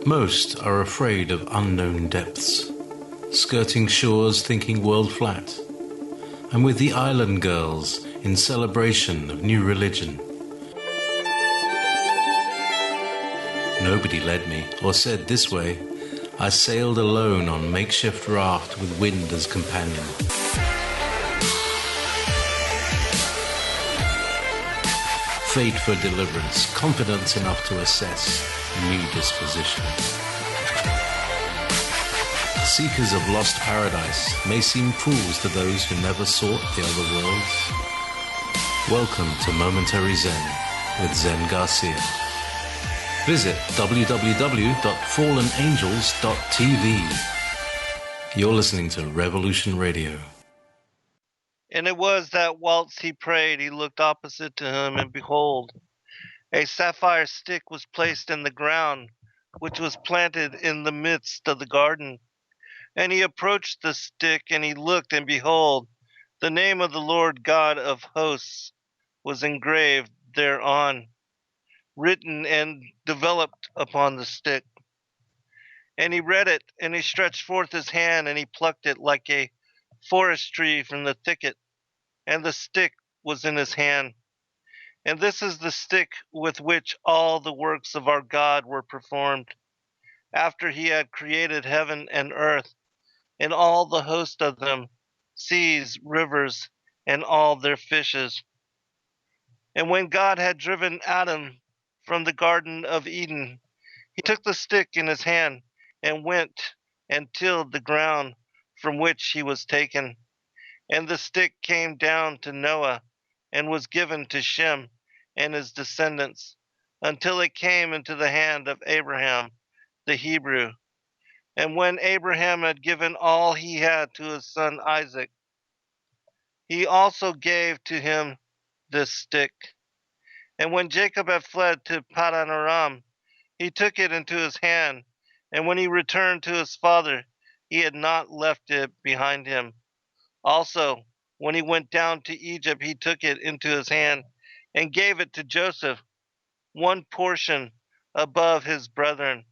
Most are afraid of unknown depths, skirting shores thinking world flat. I'm with the island girls in celebration of new religion. Nobody led me or said this way. I sailed alone on makeshift raft with wind as companion. Fate for deliverance, confidence enough to assess new disposition. Seekers of lost paradise may seem fools to those who never sought the other worlds. Welcome to Momentary Zen with Zen Garcia. Visit www.fallenangels.tv. You're listening to Revolution Radio. And it was that whilst he prayed, he looked opposite to him, and behold, a sapphire stick was placed in the ground, which was planted in the midst of the garden. And he approached the stick, and he looked, and behold, the name of the Lord God of hosts was engraved thereon, written and developed upon the stick. And he read it, and he stretched forth his hand, and he plucked it like a forest tree from the thicket, and the stick was in his hand. And this is the stick with which all the works of our God were performed, after he had created heaven and earth, and all the host of them, seas, rivers, and all their fishes. And when God had driven Adam from the Garden of Eden, he took the stick in his hand, and went and tilled the ground from which he was taken. And the stick came down to Noah, and was given to Shem and his descendants, until it came into the hand of Abraham the Hebrew. And when Abraham had given all he had to his son Isaac, he also gave to him this stick. And when Jacob had fled to Paddan Aram, he took it into his hand, and when he returned to his father, he had not left it behind him. Also, when he went down to Egypt, he took it into his hand and gave it to Joseph, one portion above his brethren,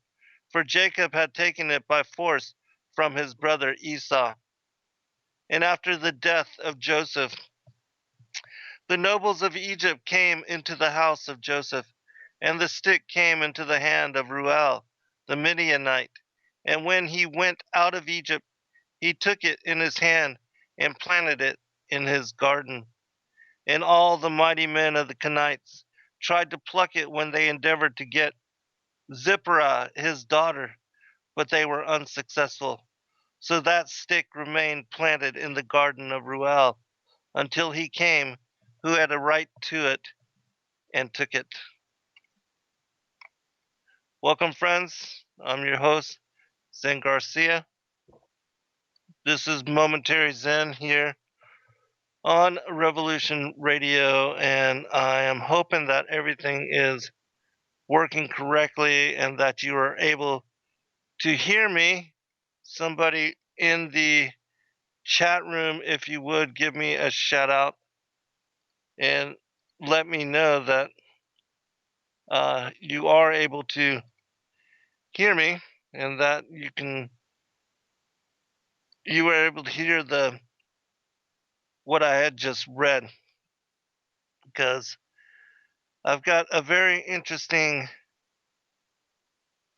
for Jacob had taken it by force from his brother Esau. And after the death of Joseph, the nobles of Egypt came into the house of Joseph, and the stick came into the hand of Reuel the Midianite. And when he went out of Egypt, he took it in his hand and planted it in his garden. And all the mighty men of the Kenites tried to pluck it when they endeavored to get Zipporah his daughter, but they were unsuccessful. So that stick remained planted in the garden of Reuel until he came who had a right to it and took it. Welcome, friends. I'm your host, Zen Garcia. This is Momentary Zen here on Revolution Radio, and I am hoping that everything is working correctly and that you are able to hear me. Somebody in the chat room, if you would, give me a shout out and let me know that you are able to hear me and that you were able to hear what I had just read, because I've got a very interesting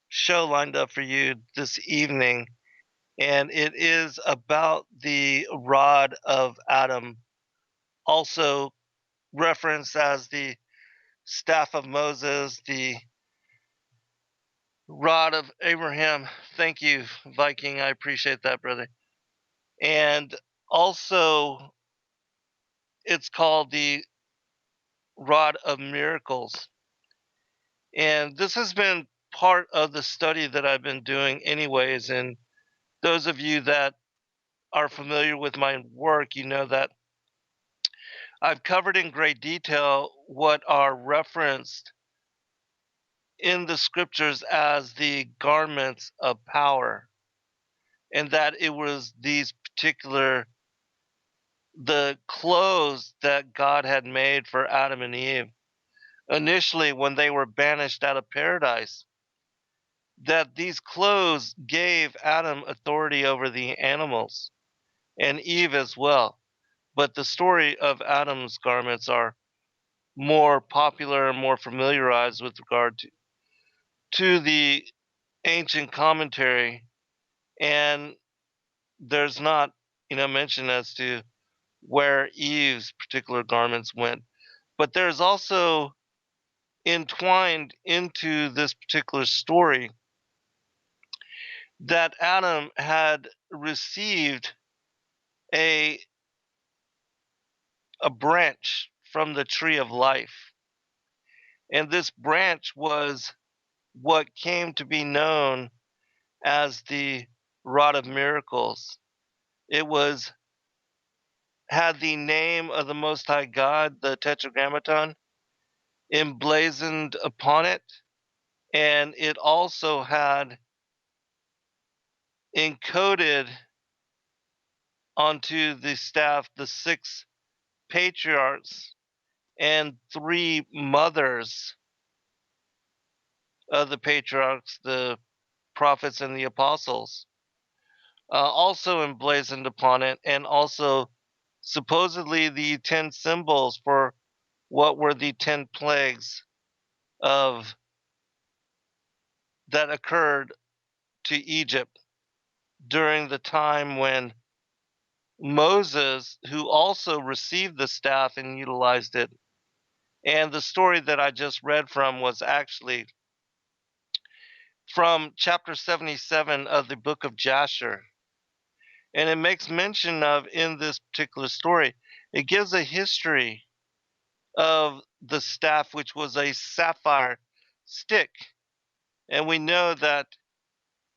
show lined up for you this evening, and it is about the rod of Adam, also referenced as the staff of Moses, the rod of Abraham. Thank you, Viking. I appreciate that, brother. And also, it's called the rod of miracles. And this has been part of the study that I've been doing, anyways. And those of you that are familiar with my work, you know that I've covered in great detail what are referenced in the scriptures as the garments of power, and that it was these particular the clothes that God had made for Adam and Eve initially when they were banished out of paradise. that these clothes gave Adam authority over the animals and Eve as well. But the story of Adam's garments are more popular and more familiarized with regard to the ancient commentary, and there's not, mention as to where Eve's particular garments went. But there's also entwined into this particular story that Adam had received a a branch from the tree of life. And this branch was what came to be known as the rod of miracles. It was had the name of the Most High God, the Tetragrammaton, emblazoned upon it, and it also had encoded onto the staff the six patriarchs and three mothers of the patriarchs, the prophets and the apostles, also emblazoned upon it, and also supposedly the 10 symbols for what were the 10 plagues of that occurred to Egypt during the time when Moses, who also received the staff and utilized it, and the story that I just read from was actually from chapter 77 of the book of Jasher. And it makes mention of in this particular story, it gives a history of the staff, which was a sapphire stick. And we know that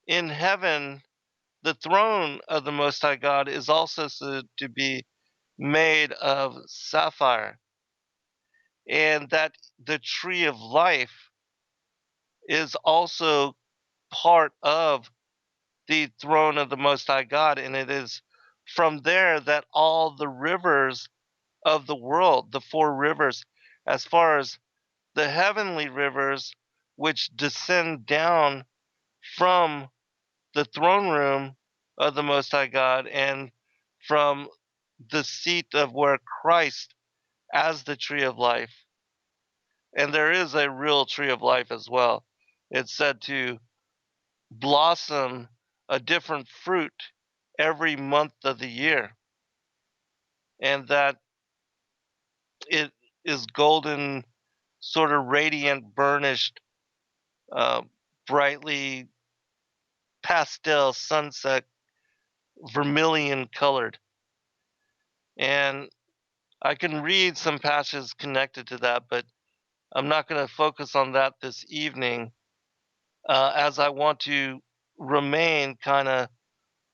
in heaven, the throne of the Most High God is also said to be made of sapphire, and that the tree of life is also part of the throne of the Most High God, and it is from there that all the rivers of the world, the four rivers, as far as the heavenly rivers, which descend down from the throne room of the Most High God and from the seat of where Christ as the tree of life. And there is a real tree of life as well. It's said to blossom a different fruit every month of the year, and that it is golden, sort of radiant, burnished, uh, brightly pastel sunset, vermilion colored. And I can read some passages connected to that, but I'm not going to focus on that this evening, as I want to remain kind of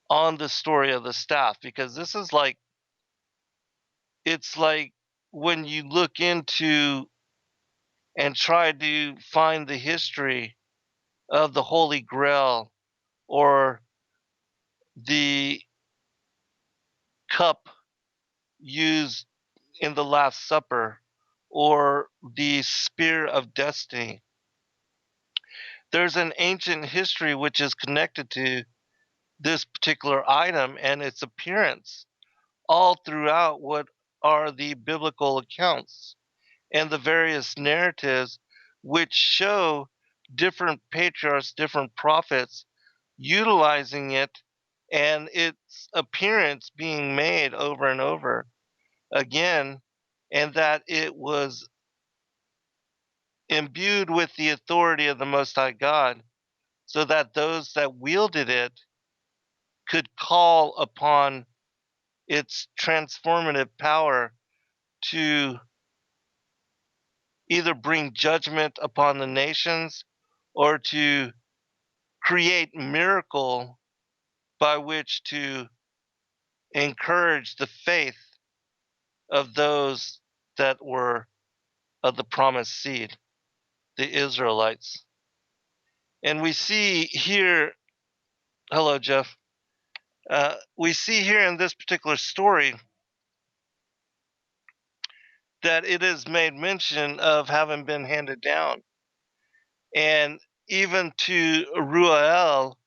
on the story of the staff, because this is like, it's like when you look into and try to find the history of the Holy Grail or the cup used in the Last Supper or the spear of destiny. There's an ancient history which is connected to this particular item and its appearance all throughout what are the biblical accounts and the various narratives which show different patriarchs, different prophets utilizing it and its appearance being made over and over again, and that it was imbued with the authority of the Most High God, so that those that wielded it could call upon its transformative power to either bring judgment upon the nations or to create miracle by which to encourage the faith of those that were of the promised seed, the Israelites. And we see here, hello, Jeff. We see here in this particular story that it is made mention of having been handed down. And even to Ruel,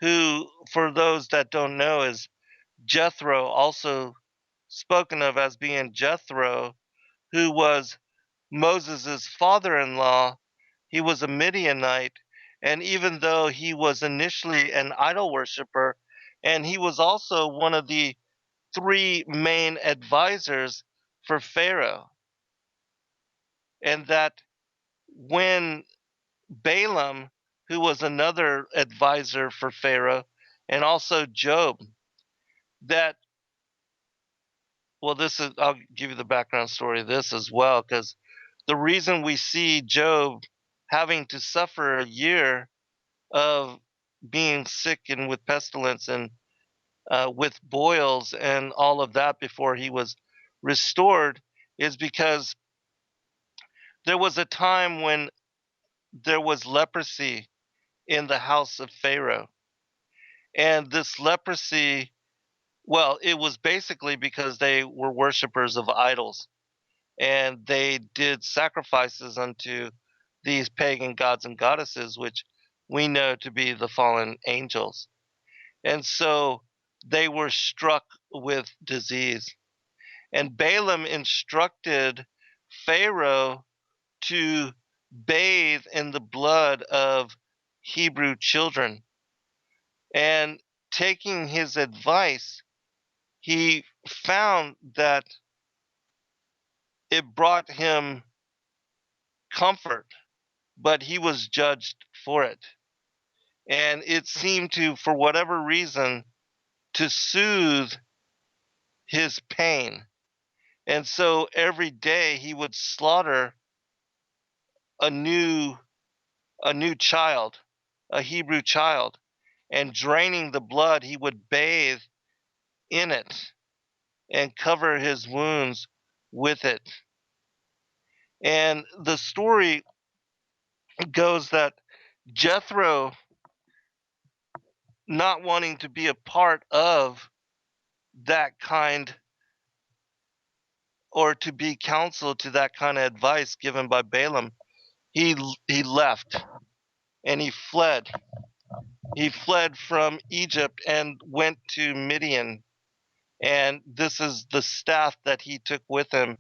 who, for those that don't know, is Jethro, also spoken of as being Jethro, who was Moses' father-in-law. He was a Midianite, and even though he was initially an idol worshiper, and he was also one of the three main advisors for Pharaoh, and that when Balaam, who was another advisor for Pharaoh, and also Job, that, well, this is, I'll give you the background story of this as well, because the reason we see Job having to suffer a year of being sick and with pestilence and with boils and all of that before he was restored is because there was a time when there was leprosy in the house of Pharaoh. And this leprosy, well, it was basically because they were worshipers of idols and they did sacrifices unto these pagan gods and goddesses, which we know to be the fallen angels. And so they were struck with disease. And Balaam instructed Pharaoh to bathe in the blood of Hebrew children. And taking his advice, he found that it brought him comfort, but he was judged for it. And it seemed to, for whatever reason, to soothe his pain. And so every day he would slaughter a new a new child, a Hebrew child, and draining the blood, he would bathe in it and cover his wounds with it. And the story goes that Jethro, not wanting to be a part of that kind or to be counsel to that kind of advice given by Balaam, he he left and he fled. He fled from Egypt and went to Midian. And this is the staff that he took with him.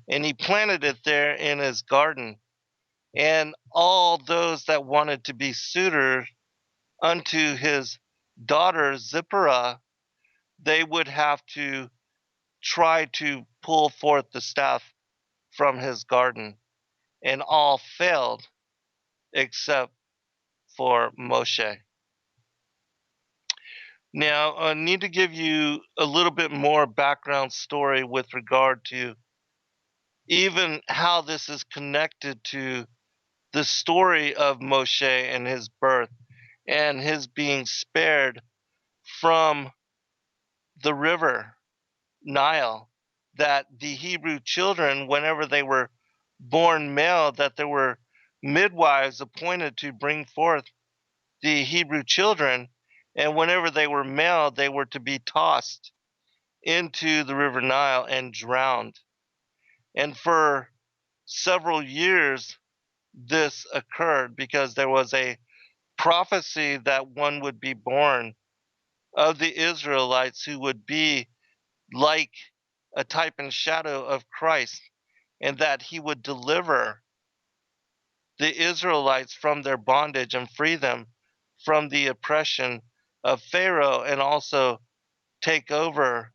And he planted it there in his garden. And all those that wanted to be suitors unto his daughter Zipporah, they would have to try to pull forth the staff from his garden. And all failed except for Mosheh. Now, I need to give you a little bit more background story with regard to even how this is connected to the story of Moshe and his birth and his being spared from the river Nile, that the Hebrew children, whenever they were born male, that there were midwives appointed to bring forth the Hebrew children, and whenever they were male, they were to be tossed into the river Nile and drowned. And for several years, this occurred because there was a prophecy that one would be born of the Israelites who would be like a type and shadow of Christ, and that he would deliver the Israelites from their bondage and free them from the oppression of Pharaoh, and also take over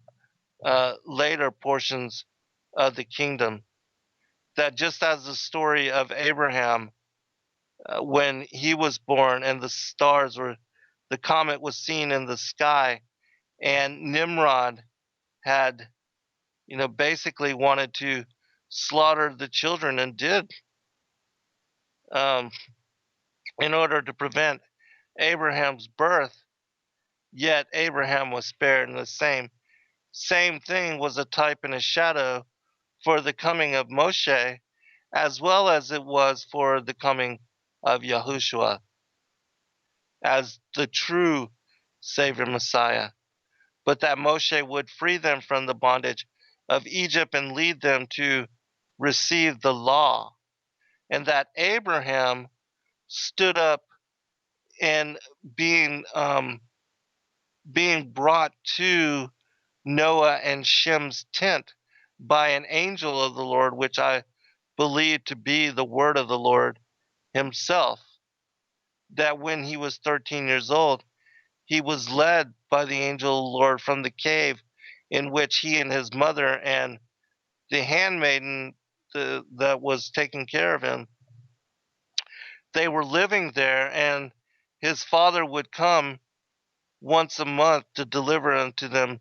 later portions of the kingdom. That just as the story of Abraham, when he was born and the comet was seen in the sky, and Nimrod had, basically wanted to slaughter the children and did, um, in order to prevent Abraham's birth, yet Abraham was spared. And the same thing was a type and a shadow for the coming of Moshe, as well as it was for the coming of Yahushua as the true Savior Messiah. But that Moshe would free them from the bondage of Egypt and lead them to receive the law. And that Abraham stood up and being being brought to Noah and Shem's tent by an angel of the Lord, which I believe to be the word of the Lord himself. That when he was 13 years old, he was led by the angel of the Lord from the cave in which he and his mother and the handmaiden that was taking care of him, they were living there, and his father would come once a month to deliver unto them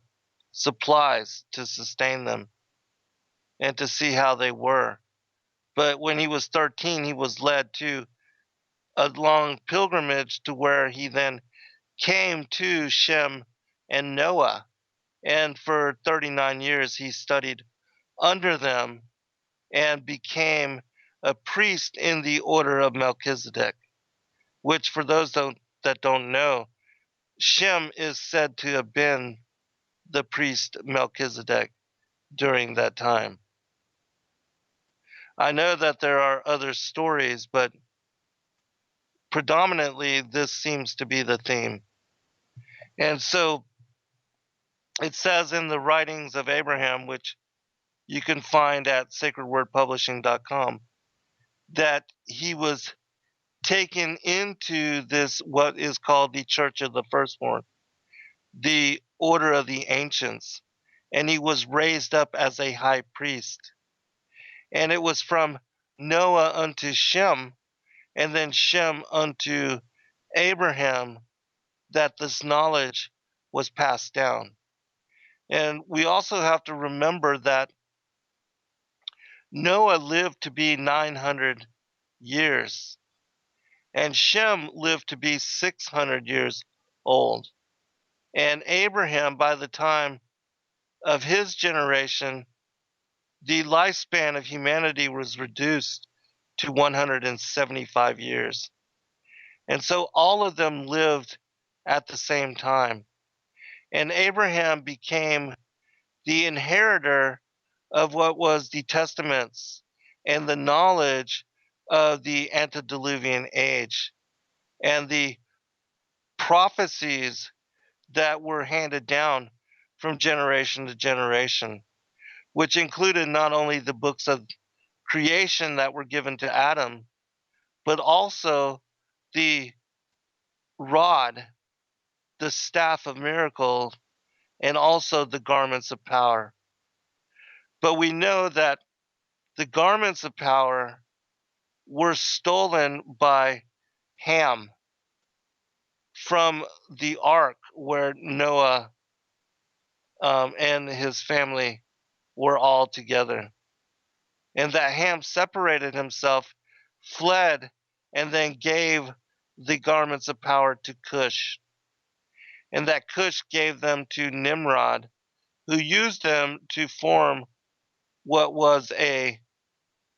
supplies to sustain them and to see how they were. But when he was 13, he was led to a long pilgrimage to where he then came to Shem and Noah. And for 39 years, he studied under them and became a priest in the order of Melchizedek, which, for those that don't know, Shem is said to have been the priest Melchizedek during that time. I know that there are other stories, but predominantly this seems to be the theme. And so it says in the writings of Abraham, which you can find at sacredwordpublishing.com, that he was taken into this, what is called the Church of the Firstborn, the order of the ancients, and he was raised up as a high priest. And it was from Noah unto Shem, and then Shem unto Abraham, that this knowledge was passed down. And we also have to remember that Noah lived to be 900 years, and Shem lived to be 600 years old. And Abraham, by the time of his generation, the lifespan of humanity was reduced to 175 years. And so all of them lived at the same time. And Abraham became the inheritor of what was the testaments and the knowledge of the antediluvian age and the prophecies that were handed down from generation to generation, which included not only the books of creation that were given to Adam, but also the rod, the staff of miracle, and also the garments of power. But we know that the garments of power were stolen by Ham from the ark where Noah and his family were all together. And that Ham separated himself, fled, and then gave the garments of power to Cush. And that Cush gave them to Nimrod, who used them to form what was a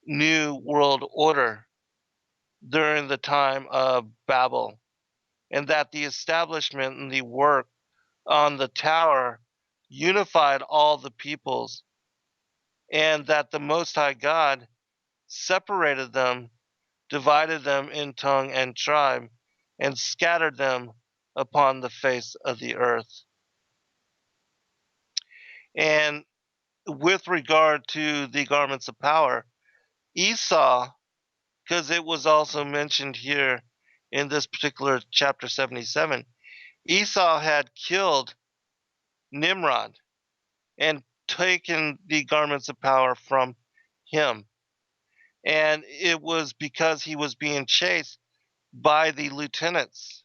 new world order during the time of Babel. And that the establishment and the work on the tower unified all the peoples, and that the Most High God separated them, divided them in tongue and tribe, and scattered them upon the face of the earth. And with regard to the garments of power, Esau, because it was also mentioned here in this particular chapter 77, Esau had killed Nimrod and taken the garments of power from him. And it was because he was being chased by the lieutenants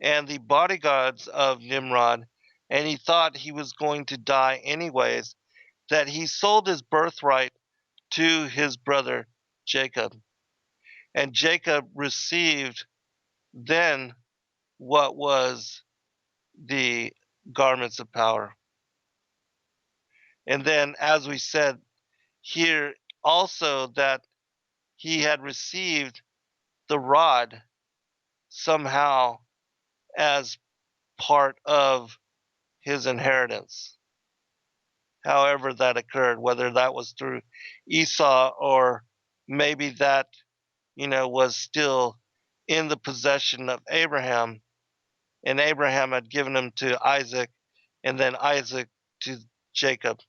and the bodyguards of Nimrod, and he thought he was going to die anyways, that he sold his birthright to his brother Jacob. And Jacob received then what was the garments of power. And then, as we said here, also that he had received the rod somehow as part of his inheritance. However, that occurred, whether that was through Esau or maybe that, was still in the possession of Abraham, and Abraham had given them to Isaac, and then Isaac to Jacob.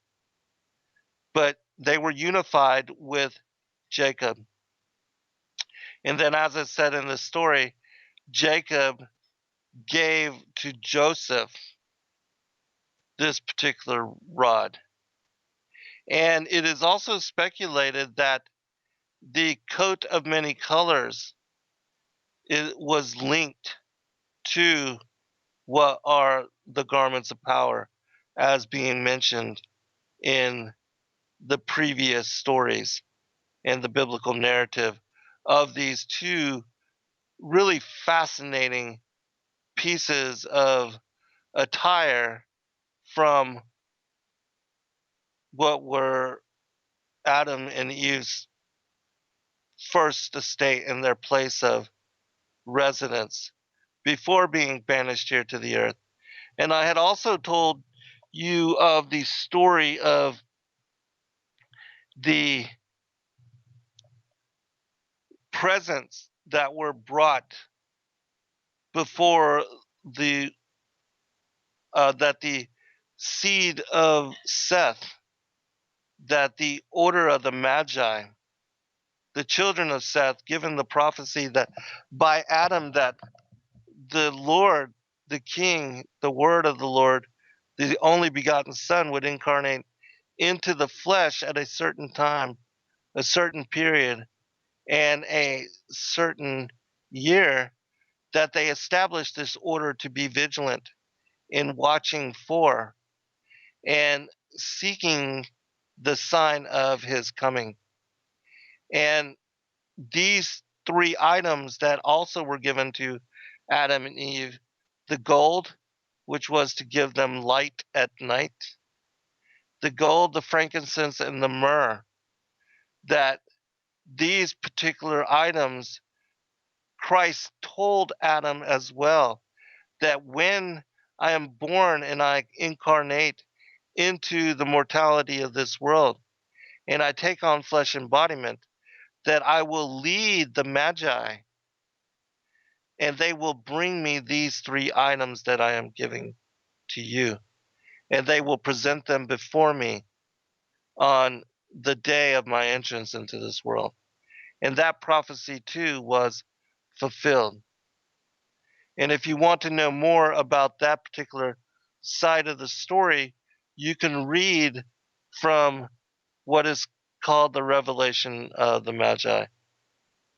But they were unified with Jacob. And then, as I said in the story, Jacob gave to Joseph this particular rod. And it is also speculated that the coat of many colors was linked to what are the garments of power, as being mentioned in the previous stories and the biblical narrative of these two really fascinating pieces of attire from what were Adam and Eve's first estate and their place of residence before being banished here to the earth. And I had also told you of the story of the presents that were brought before the that the seed of Seth, that the order of the Magi, the children of Seth, given the prophecy that by Adam that the Lord, the King, the Word of the Lord, the only begotten Son, would incarnate into the flesh at a certain time, a certain period, and a certain year, that they established this order to be vigilant in watching for and seeking the sign of his coming. And these three items that also were given to Adam and Eve, the gold, which was to give them light at night, the gold, the frankincense, and the myrrh, that these particular items, Christ told Adam as well, that when I am born and I incarnate into the mortality of this world and I take on flesh embodiment, that I will lead the Magi and they will bring me these three items that I am giving to you. And they will present them before me on the day of my entrance into this world. And that prophecy too was fulfilled. And if you want to know more about that particular side of the story, you can read from what is called the Revelation of the Magi.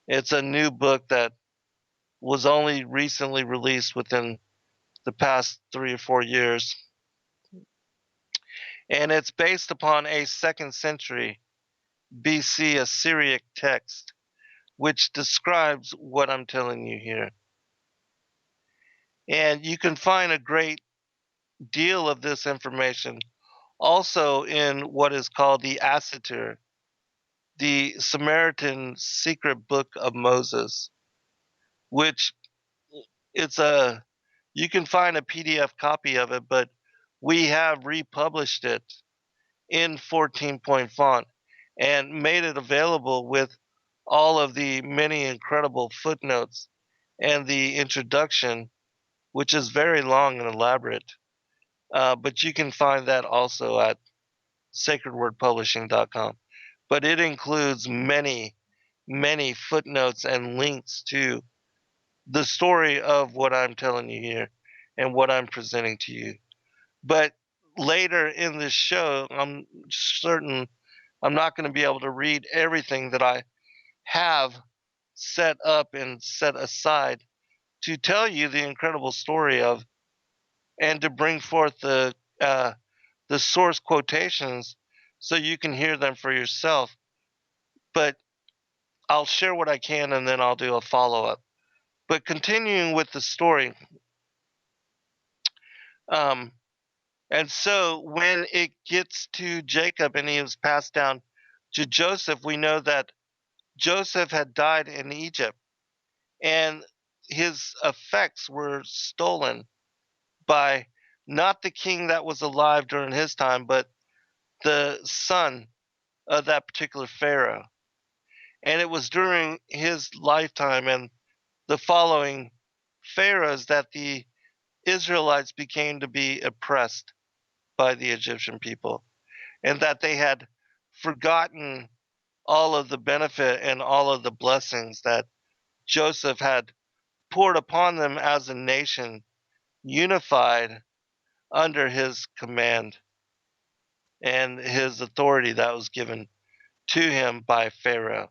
It's a new book that was only recently released within the past 3 or 4 years. And it's based upon a 2nd century BC Assyriac text, which describes what I'm telling you here. And you can find a great deal of this information also in what is called the Assatir, the Samaritan secret book of Moses, which you can find a PDF copy of it, but we have republished it in 14-point font and made it available with all of the many incredible footnotes and the introduction, which is very long and elaborate. But you can find that also at sacredwordpublishing.com. But it includes many, many footnotes and links to the story of what I'm telling you here and what I'm presenting to you. But later in this show, I'm certain I'm not going to be able to read everything that I have set up and set aside to tell you the incredible story of and to bring forth the source quotations so you can hear them for yourself. But I'll share what I can and then I'll do a follow up. But continuing with the story, um, and so when it gets to Jacob and he was passed down to Joseph, we know that Joseph had died in Egypt and his effects were stolen by not the king that was alive during his time, but the son of that particular Pharaoh. And it was during his lifetime and the following pharaohs that the Israelites became to be oppressed by the Egyptian people, and that they had forgotten all of the benefit and all of the blessings that Joseph had poured upon them as a nation, unified under his command and his authority that was given to him by Pharaoh.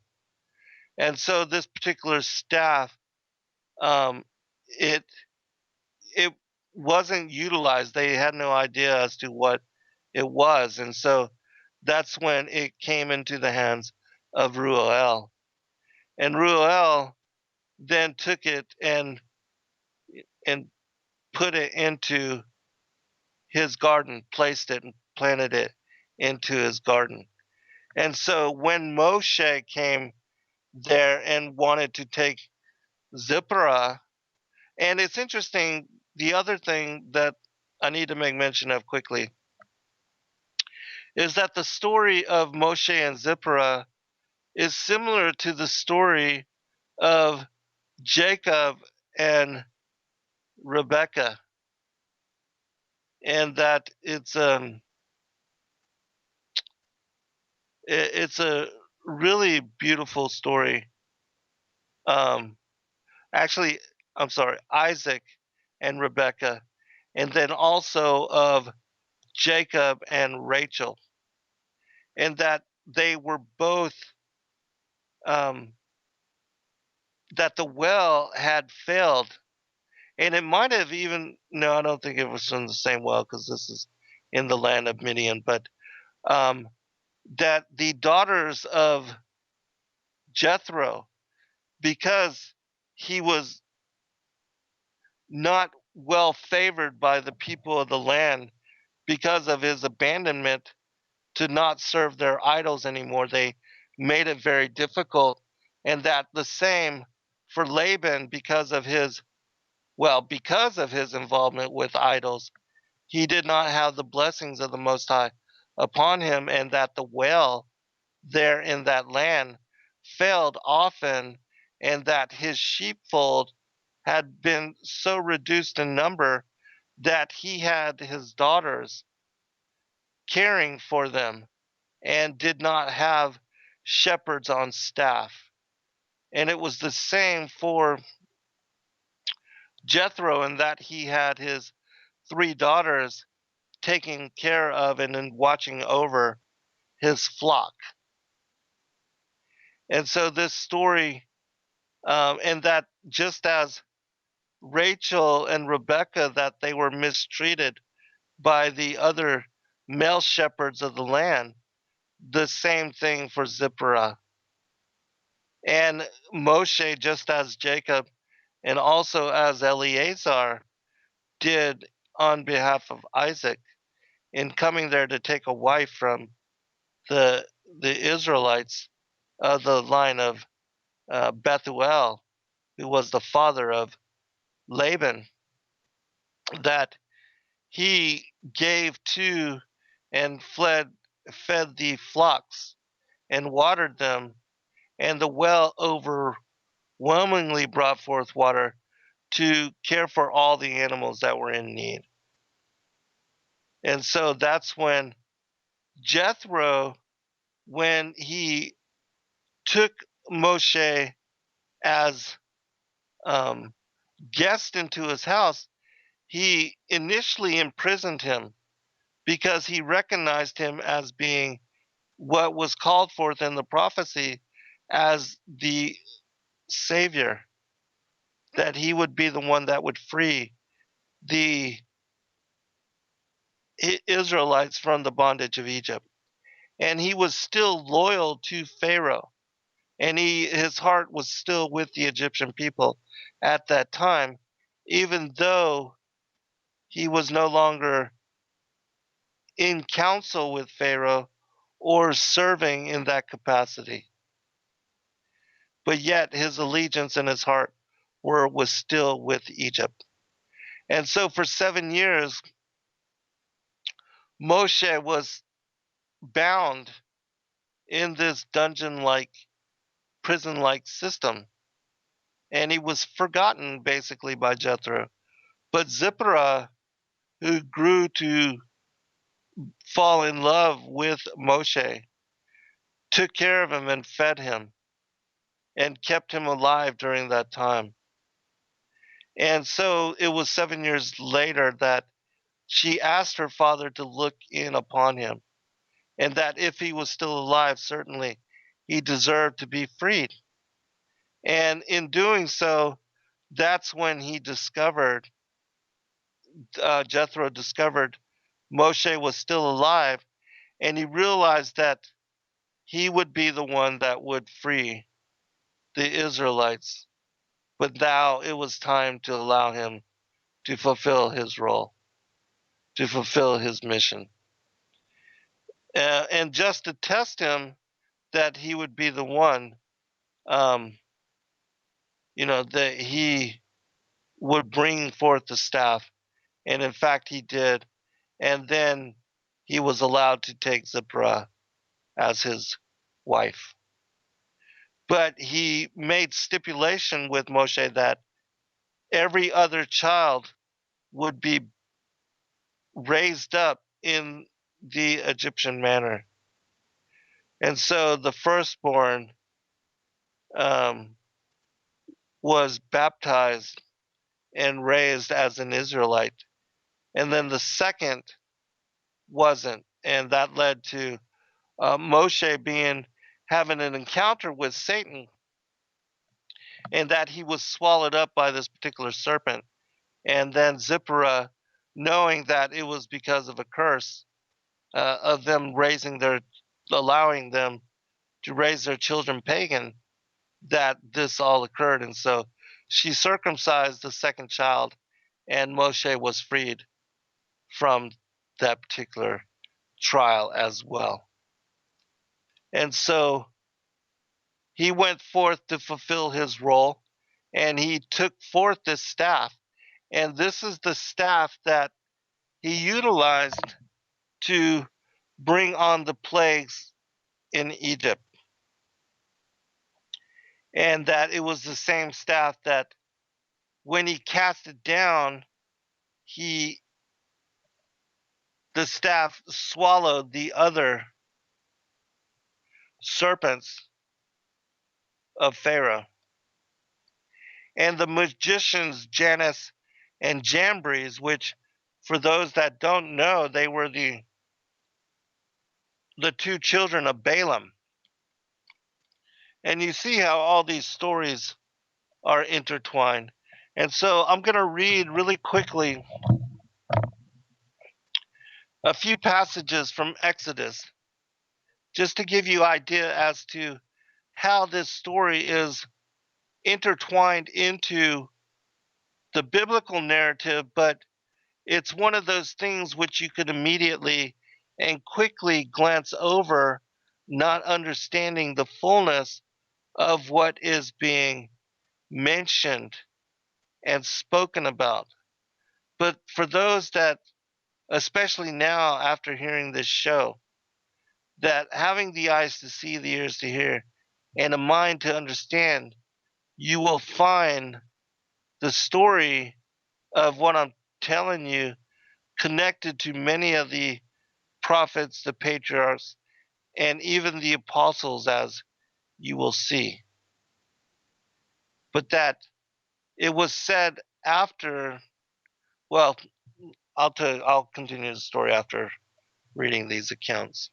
And so this particular staff, um, it it wasn't utilized. They had no idea as to what it was, and so that's when it came into the hands of Ruel. And Ruel then took it and put it into his garden, placed it and planted it into his garden. And so when Moshe came there and wanted to take Zipporah, and it's interesting, the other thing that I need to make mention of quickly is that the story of Moshe and Zipporah is similar to the story of Jacob and Rebekah, and that it's a really beautiful story. Um, actually, I'm sorry, Isaac and Rebekah, and then also of Jacob and Rachel, and that they were both um, that the well had failed, and it might have even no, I don't think it was from the same well because this is in the land of Midian, but um, that the daughters of Jethro, because he was not well favored by the people of the land because of his abandonment to not serve their idols anymore. They made it very difficult. And that the same for Laban because of his involvement with idols, he did not have the blessings of the Most High upon him, and that the well there in that land failed often, and that his sheepfold had been so reduced in number that he had his daughters caring for them and did not have shepherds on staff. And it was the same for Jethro in that he had his three daughters taking care of and watching over his flock. And so this story, and that just as Rachel and Rebekah, that they were mistreated by the other male shepherds of the land, the same thing for Zipporah. And Moshe, just as Jacob and also as Eleazar did on behalf of Isaac, in coming there to take a wife from the Israelites of the line of Bethuel, who was the father of Laban, that he gave to and fed the flocks and watered them, and the well overwhelmingly brought forth water to care for all the animals that were in need. And so that's when Jethro, when he took Moshe as um, guest into his house, he initially imprisoned him because he recognized him as being what was called forth in the prophecy as the Savior, that he would be the one that would free the Israelites from the bondage of Egypt. And he was still loyal to Pharaoh, and his heart was still with the Egyptian people at that time, even though he was no longer in council with Pharaoh or serving in that capacity. But yet his allegiance and his heart was still with Egypt. And so for 7 years, Moshe was bound in this dungeon like, prison like system. and he was forgotten basically by Jethro. But Zipporah, who grew to fall in love with Moshe, took care of him and fed him and kept him alive during that time. And so it was 7 years later that she asked her father to look in upon him, and that if he was still alive, certainly he deserved to be freed. And in doing so, that's when he discovered, Jethro discovered Moshe was still alive, and he realized that he would be the one that would free the Israelites. But now it was time to allow him to fulfill his role, to fulfill his mission. And just to test him that he would be the one, um, that he would bring forth the staff. And in fact, he did. And then he was allowed to take Zipporah as his wife. But he made stipulation with Moshe that every other child would be raised up in the Egyptian manner. And so the firstborn um, was baptized and raised as an Israelite. And then the second wasn't. And that led to Moshe having an encounter with Satan, and that he was swallowed up by this particular serpent. And then Zipporah, knowing that it was because of a curse of them allowing them to raise their children pagan, that this all occurred. And so she circumcised the second child, and Moshe was freed from that particular trial as well. And so he went forth to fulfill his role, and he took forth this staff. And this is the staff that he utilized to bring on the plagues in Egypt. And that it was the same staff that when he cast it down, the staff swallowed the other serpents of Pharaoh. And the magicians Jannes and Jambres, which for those that don't know, they were the two children of Balaam. And you see how all these stories are intertwined. And so I'm going to read really quickly a few passages from Exodus just to give you idea as to how this story is intertwined into the biblical narrative, but it's one of those things which you could immediately and quickly glance over, not understanding the fullness of what is being mentioned and spoken about. But for those that, especially now after hearing this show, that having the eyes to see, the ears to hear, and a mind to understand, you will find the story of what I'm telling you connected to many of the prophets, the patriarchs, and even the apostles, as you will see. But that it was said after, well, I'll continue the story after reading these accounts.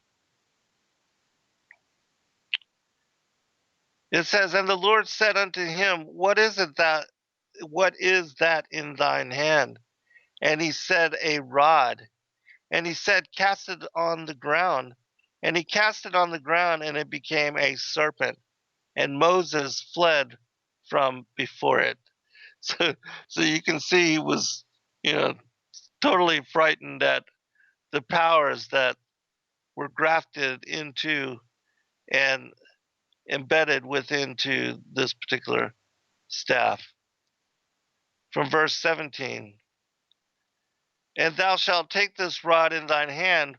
It says, "And the Lord said unto him, what is that in thine hand? And he said, a rod. And he said, cast it on the ground. And he cast it on the ground, and it became a serpent. And Moses fled from before it." So you can see he was, totally frightened at the powers that were grafted into and embedded within to this particular staff. From verse 17, "And thou shalt take this rod in thine hand,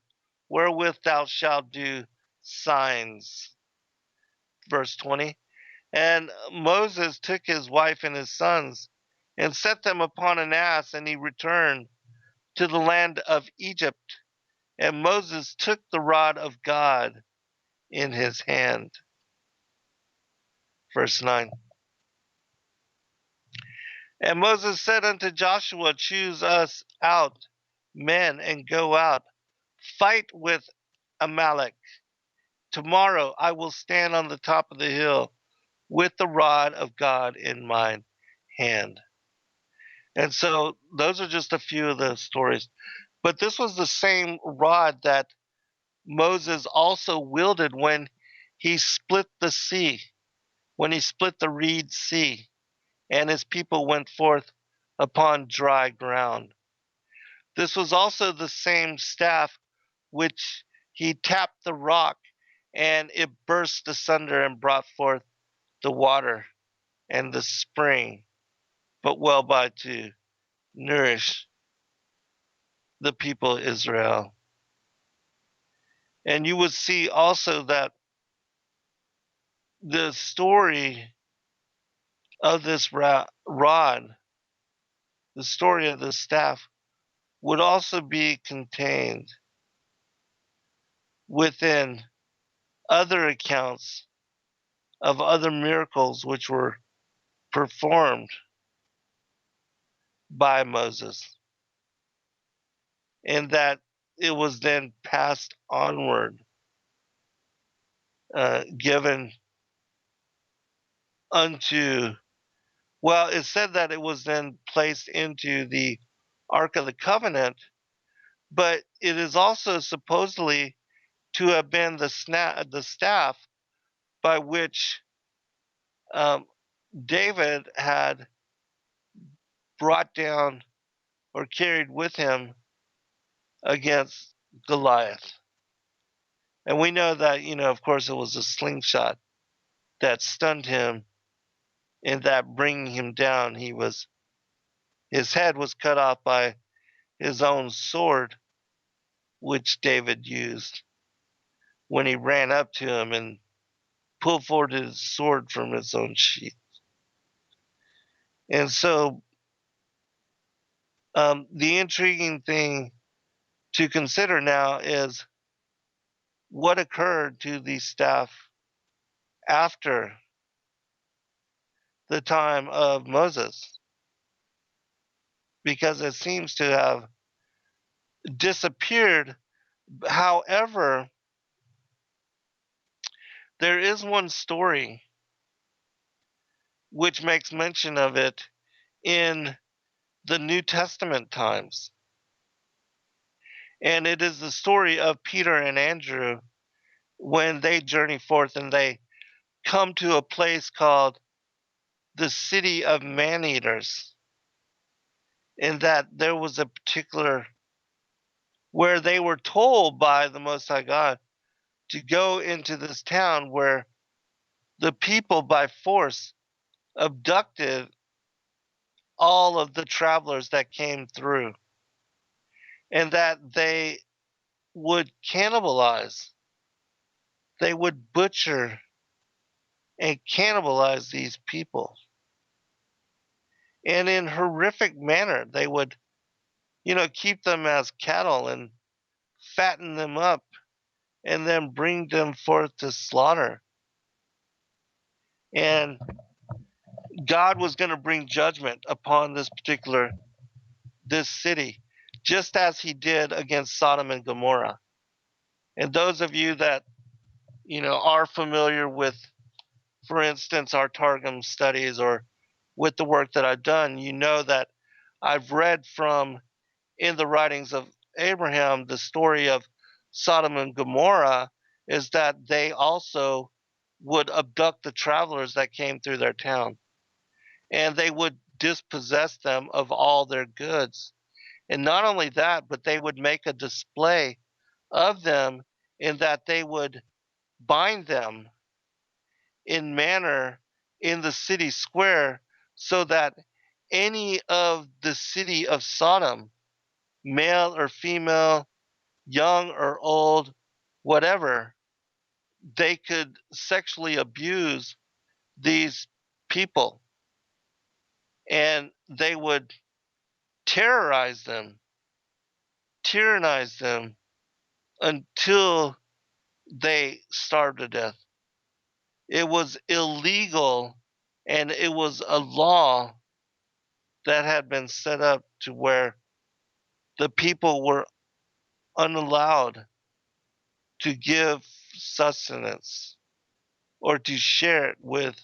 wherewith thou shalt do signs." Verse 20, And Moses took his wife and his sons and set them upon an ass, and he returned to the land of Egypt. And Moses took the rod of God in his hand. Verse 9. And Moses said unto Joshua, choose us out men and go out, fight with Amalek. Tomorrow I will stand on the top of the hill with the rod of God in my hand. And so those are just a few of the stories. But this was the same rod that Moses also wielded when he split the sea, when he split the Reed Sea, and his people went forth upon dry ground. This was also the same staff which he tapped the rock, and it burst asunder and brought forth the water and the spring, but well by to nourish the people of Israel. And you would see also that the story of this rod, the story of the staff, would also be contained within other accounts of other miracles which were performed by Moses, and that it was then passed onward, given unto, well, it said that it was then placed into the Ark of the Covenant, but it is also supposedly to have been the staff by which um, David had brought down or carried with him against Goliath. And we know that, of course, it was a slingshot that stunned him, and that bringing him down, his head was cut off by his own sword, which David used when he ran up to him and pulled forward his sword from its own sheath. And so, the intriguing thing to consider now is what occurred to the staff after the time of Moses, because it seems to have disappeared. However, there is one story which makes mention of it in the New Testament times. And it is the story of Peter and Andrew when they journey forth and they come to a place called the city of man-eaters. In that there was a particular where they were told by the Most High God to go into this town where the people by force abducted all of the travelers that came through, and that they would cannibalize, they would butcher and cannibalize these people. And in horrific manner, they would, keep them as cattle and fatten them up and then bring them forth to slaughter. And God was going to bring judgment upon this city, just as he did against Sodom and Gomorrah. And those of you that, are familiar with, for instance, our Targum studies or with the work that I've done, you know that I've read from in the writings of Abraham the story of Sodom and Gomorrah is that they also would abduct the travelers that came through their town, and they would dispossess them of all their goods. And not only that, but they would make a display of them in that they would bind them in manner in the city square so that any of the city of Sodom, male or female, young or old, whatever, they could sexually abuse these people, and they would terrorize them, tyrannize them until they starved to death. It was illegal, and it was a law that had been set up to where the people were unallowed to give sustenance or to share it with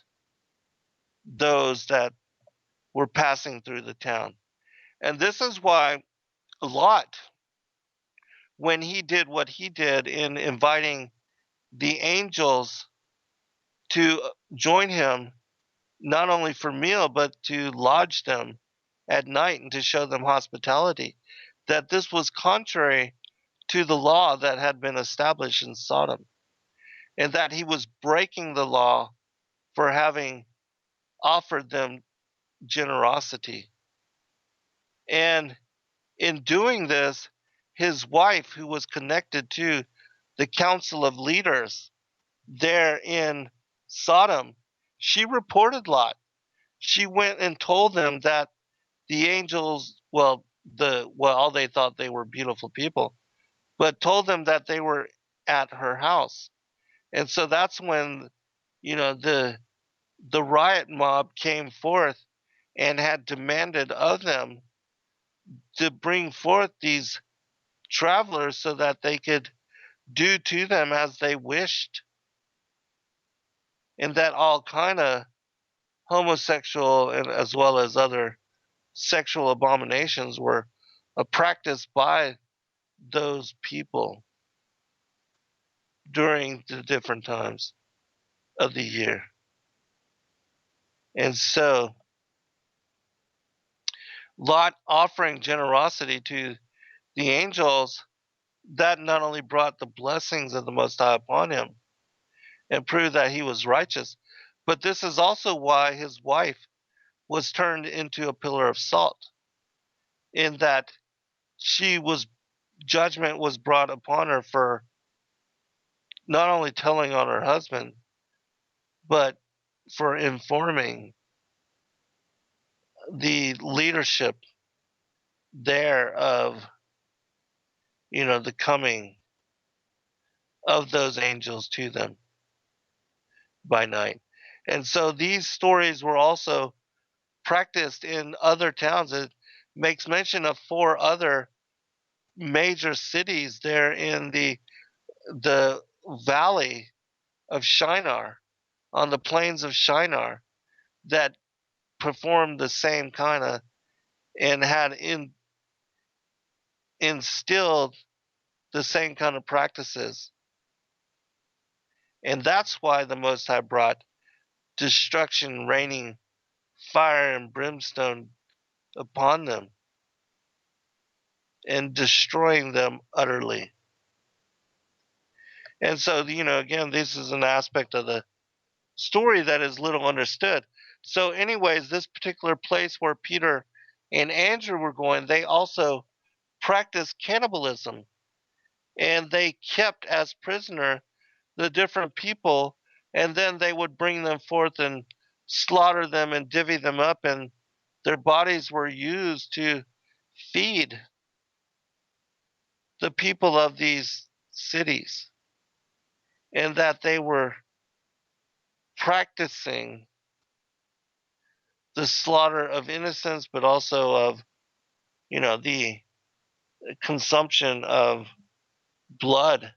those that were passing through the town. And this is why Lot, when he did what he did in inviting the angels to join him, not only for meal, but to lodge them at night and to show them hospitality, that this was contrary to the law that had been established in Sodom, and that he was breaking the law for having offered them generosity. And in doing this, his wife, who was connected to the council of leaders there in Sodom, she reported Lot. She went and told them that the angels, all they thought they were beautiful people, but told them that they were at her house. And so that's when, the riot mob came forth and had demanded of them to bring forth these travelers so that they could do to them as they wished, and that all kind of homosexual and as well as other sexual abominations were practiced by those people during the different times of the year. And so Lot offering generosity to the angels, that not only brought the blessings of the Most High upon him and proved that he was righteous, but this is also why his wife was turned into a pillar of salt, in that judgment was brought upon her for not only telling on her husband, but for informing the leadership there of, the coming of those angels to them by night. And so these stories were also practiced in other towns. It makes mention of 4 other major cities there in the valley of Shinar, on the plains of Shinar, that performed the same kind of and had instilled the same kind of practices. And that's why the Most High brought destruction, raining fire and brimstone upon them and destroying them utterly. And so, again, this is an aspect of the story that is little understood. So, anyways, this particular place where Peter and Andrew were going, they also practiced cannibalism, and they kept as prisoner the different people, and then they would bring them forth and slaughter them and divvy them up, and their bodies were used to feed the people of these cities, and that they were practicing the slaughter of innocents, but also of, the consumption of blood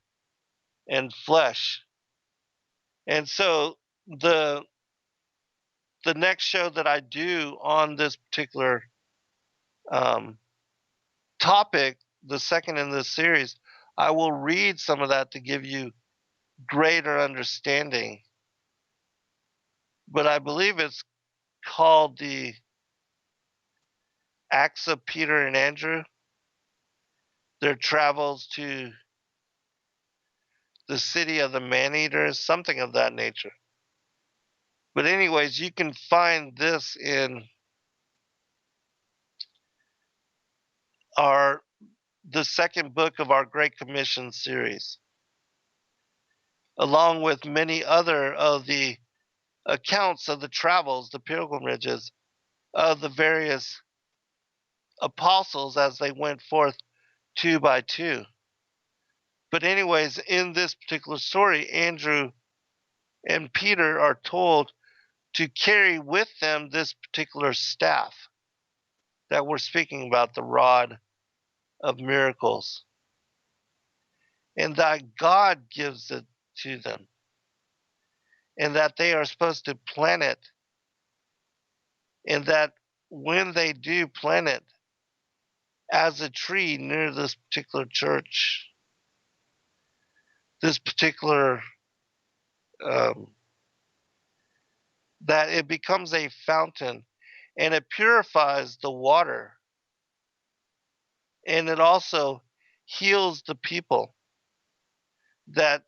and flesh. And so the next show that I do on this particular um, topic, the second in this series, I will read some of that to give you greater understanding. But I believe it's called the Acts of Peter and Andrew, their travels to the city of the man-eaters, something of that nature. But anyways, you can find this in the second book of our Great Commission series, along with many other of the accounts of the travels, the pilgrimages of the various apostles as they went forth two by two. But, anyways, in this particular story, Andrew and Peter are told to carry with them this particular staff that we're speaking about, the rod of miracles, and that God gives it to them, and that they are supposed to plant it, and that when they do plant it as a tree near this particular church, this particular um, that it becomes a fountain, and it purifies the water, and it also heals the people, that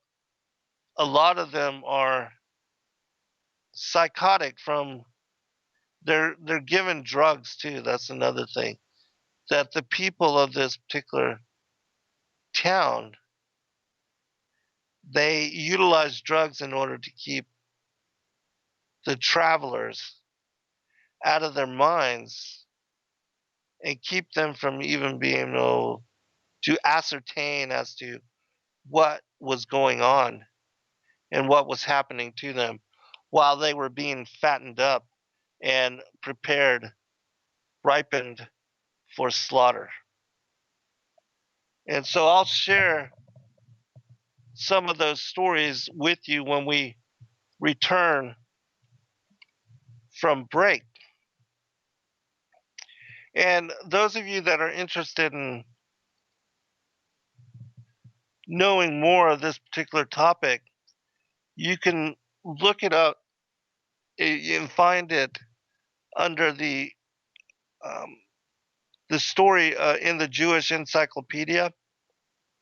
a lot of them are psychotic from they're given drugs too. That's another thing, that the people of this particular town, they utilize drugs in order to keep the travelers out of their minds and keep them from even being able to ascertain as to what was going on and what was happening to them while they were being fattened up and prepared, ripened for slaughter. And so I'll share some of those stories with you when we return from break. And those of you that are interested in knowing more of this particular topic, you can look it up and find it under um, the story in the Jewish Encyclopedia,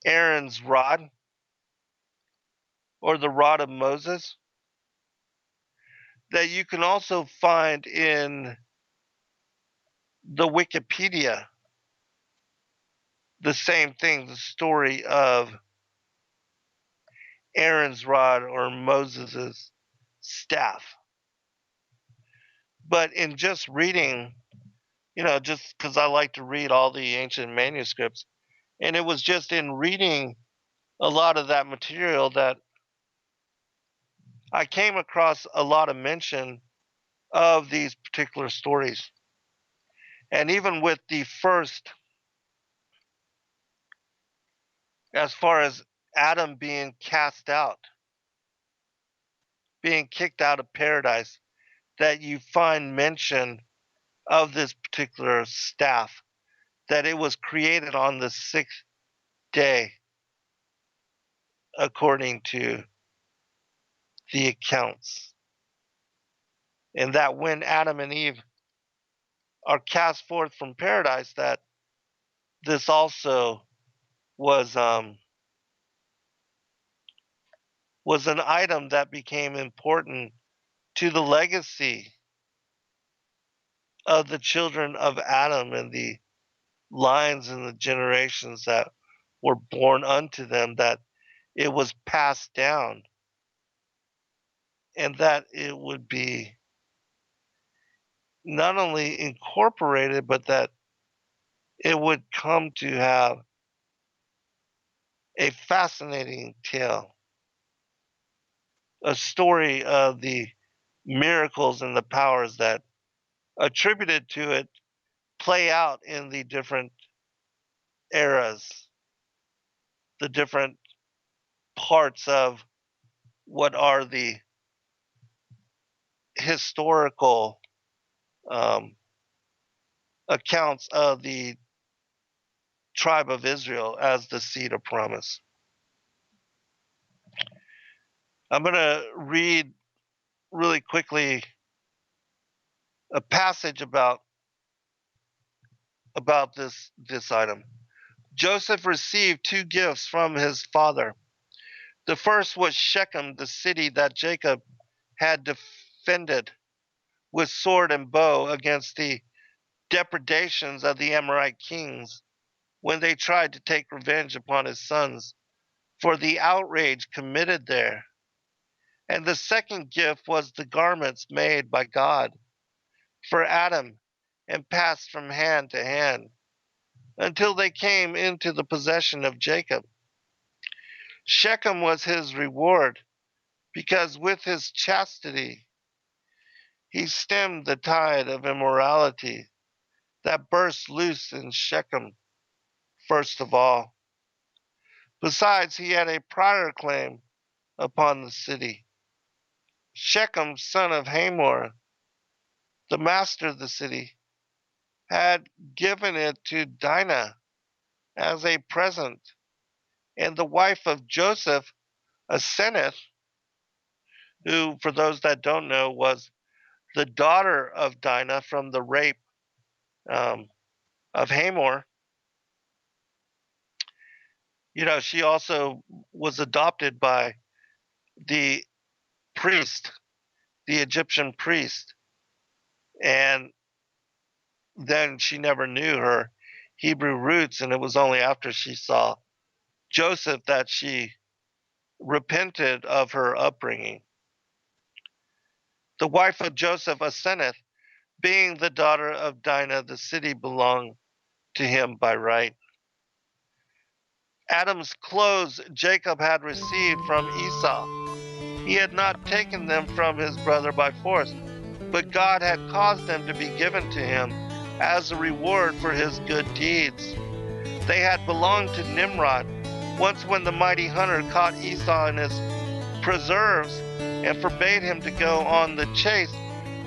Aaron's rod, or the rod of Moses, that you can also find in the Wikipedia, the same thing, the story of Aaron's rod or Moses' staff. But in just reading, just because I like to read all the ancient manuscripts, and it was just in reading a lot of that material that I came across a lot of mention of these particular stories. And even with the first, as far as Adam being cast out, being kicked out of paradise, that you find mention of this particular staff, that it was created on the sixth day, according to the accounts. And that when Adam and Eve are cast forth from paradise, that this also was was an item that became important to the legacy of the children of Adam and the lines and the generations that were born unto them, that it was passed down, and that it would be not only incorporated, but that it would come to have a fascinating tale, a story of the miracles and the powers that attributed to it play out in the different eras, the different parts of what are the historical um, accounts of the tribe of Israel as the seed of promise. I'm going to read really quickly a passage about this item. Joseph received two gifts from his father. The first was Shechem, the city that Jacob had defended with sword and bow against the depredations of the Amorite kings when they tried to take revenge upon his sons for the outrage committed there. And the second gift was the garments made by God for Adam and passed from hand to hand until they came into the possession of Jacob. Shechem was his reward because with his chastity he stemmed the tide of immorality that burst loose in Shechem first of all. Besides, he had a prior claim upon the city. Shechem, son of Hamor, the master of the city, had given it to Dinah as a present, and the wife of Joseph, Asenath, who, for those that don't know, was the daughter of Dinah from the rape um, of Hamor. She also was adopted by the priest, the Egyptian priest, and then she never knew her Hebrew roots, and it was only after she saw Joseph that she repented of her upbringing. The wife of Joseph, Asenath, being the daughter of Dinah, the city belonged to him by right. Adam's clothes Jacob had received from Esau. He had not taken them from his brother by force, but God had caused them to be given to him as a reward for his good deeds. They had belonged to Nimrod. Once, when the mighty hunter caught Esau in his preserves and forbade him to go on the chase,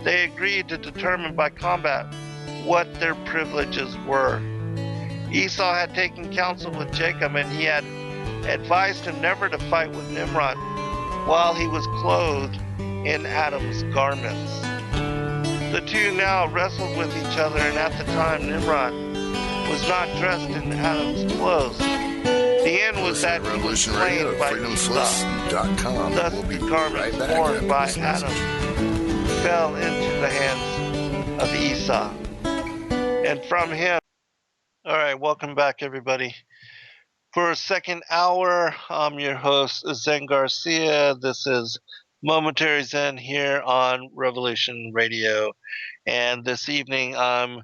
they agreed to determine by combat what their privileges were. Esau had taken counsel with Jacob, and he had advised him never to fight with Nimrod while he was clothed in Adam's garments. The two now wrestled with each other, and at the time Nimrod was not dressed in Adam's clothes. The end was that he was slain by Esau. Thus the garments worn by Adam fell into the hands of Esau. And from him. All right, welcome back, everybody. For a second hour, I'm your host, Zen Garcia. This is Momentary Zen here on Revolution Radio. And this evening, I'm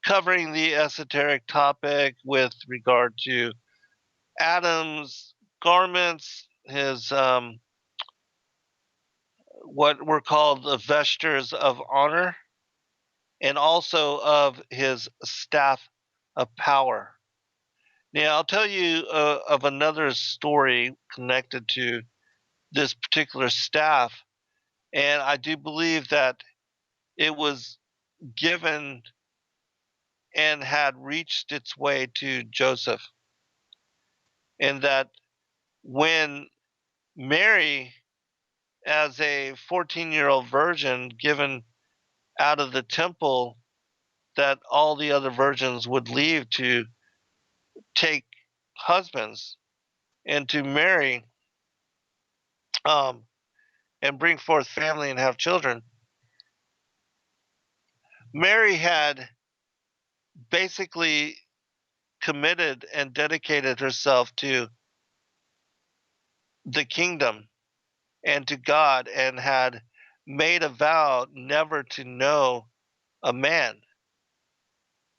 covering the esoteric topic with regard to Adam's garments, his what were called the vestures of honor, and also of his staff of power. Now, I'll tell you of another story connected to this particular staff, and I do believe that it was given and had reached its way to Joseph, and that when Mary, as a 14-year-old virgin given out of the temple, that all the other virgins would leave to take husbands and to marry and bring forth family and have children. Mary had basically committed and dedicated herself to the kingdom and to God, and had made a vow never to know a man.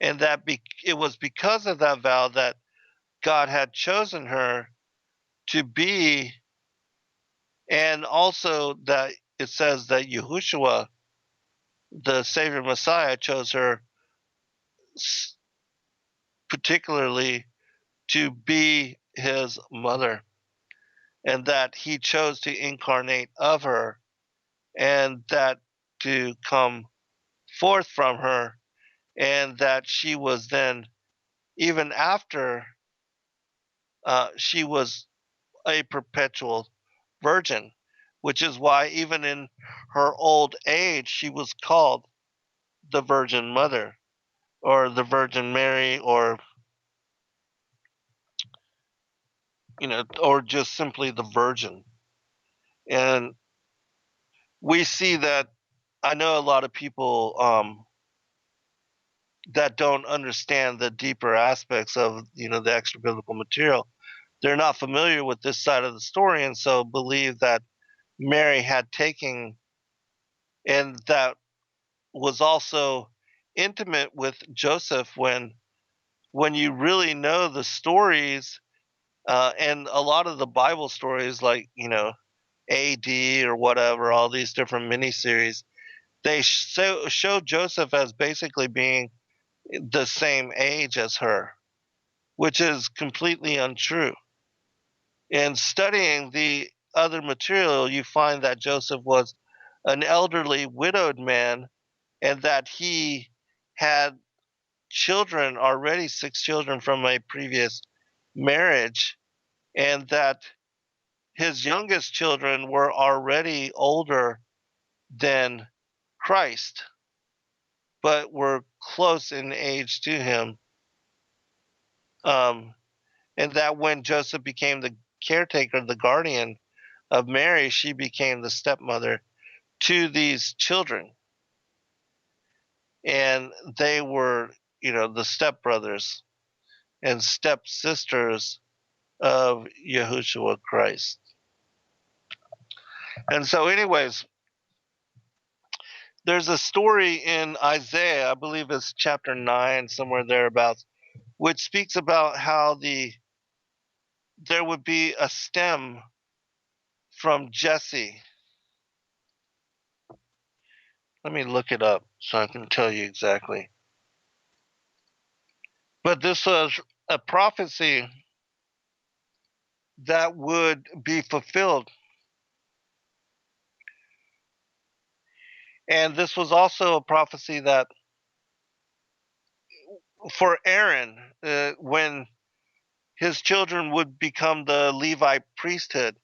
And that it was because of that vow that God had chosen her to be, and also that it says that Yahushua, the Savior Messiah, chose her particularly to be his mother, and that he chose to incarnate of her, and that to come forth from her, and that she was then, even after, she was a perpetual virgin, which is why even in her old age she was called the Virgin Mother, or the Virgin Mary, or or just simply the Virgin. And we see that, I know a lot of people that don't understand the deeper aspects of the extra biblical material. They're not familiar with this side of the story, and so believe that Mary had taken, and that was also intimate with Joseph. When you really know the stories, and a lot of the Bible stories, like AD or whatever, all these different miniseries, they show Joseph as basically being the same age as her, which is completely untrue. In studying the other material, you find that Joseph was an elderly widowed man, and that he had children already, 6 children from a previous marriage, and that his youngest children were already older than Christ, but were close in age to him. Um, and that when Joseph became the caretaker, the guardian of Mary, she became the stepmother to these children. And they were, the stepbrothers and stepsisters of Yahushua Christ. And so, anyways, there's a story in Isaiah, I believe it's chapter 9, somewhere thereabouts, which speaks about how there would be a stem from Jesse. Let me look it up so I can tell you exactly. But this was a prophecy that would be fulfilled. And this was also a prophecy that for Aaron, when his children would become the Levite priesthood,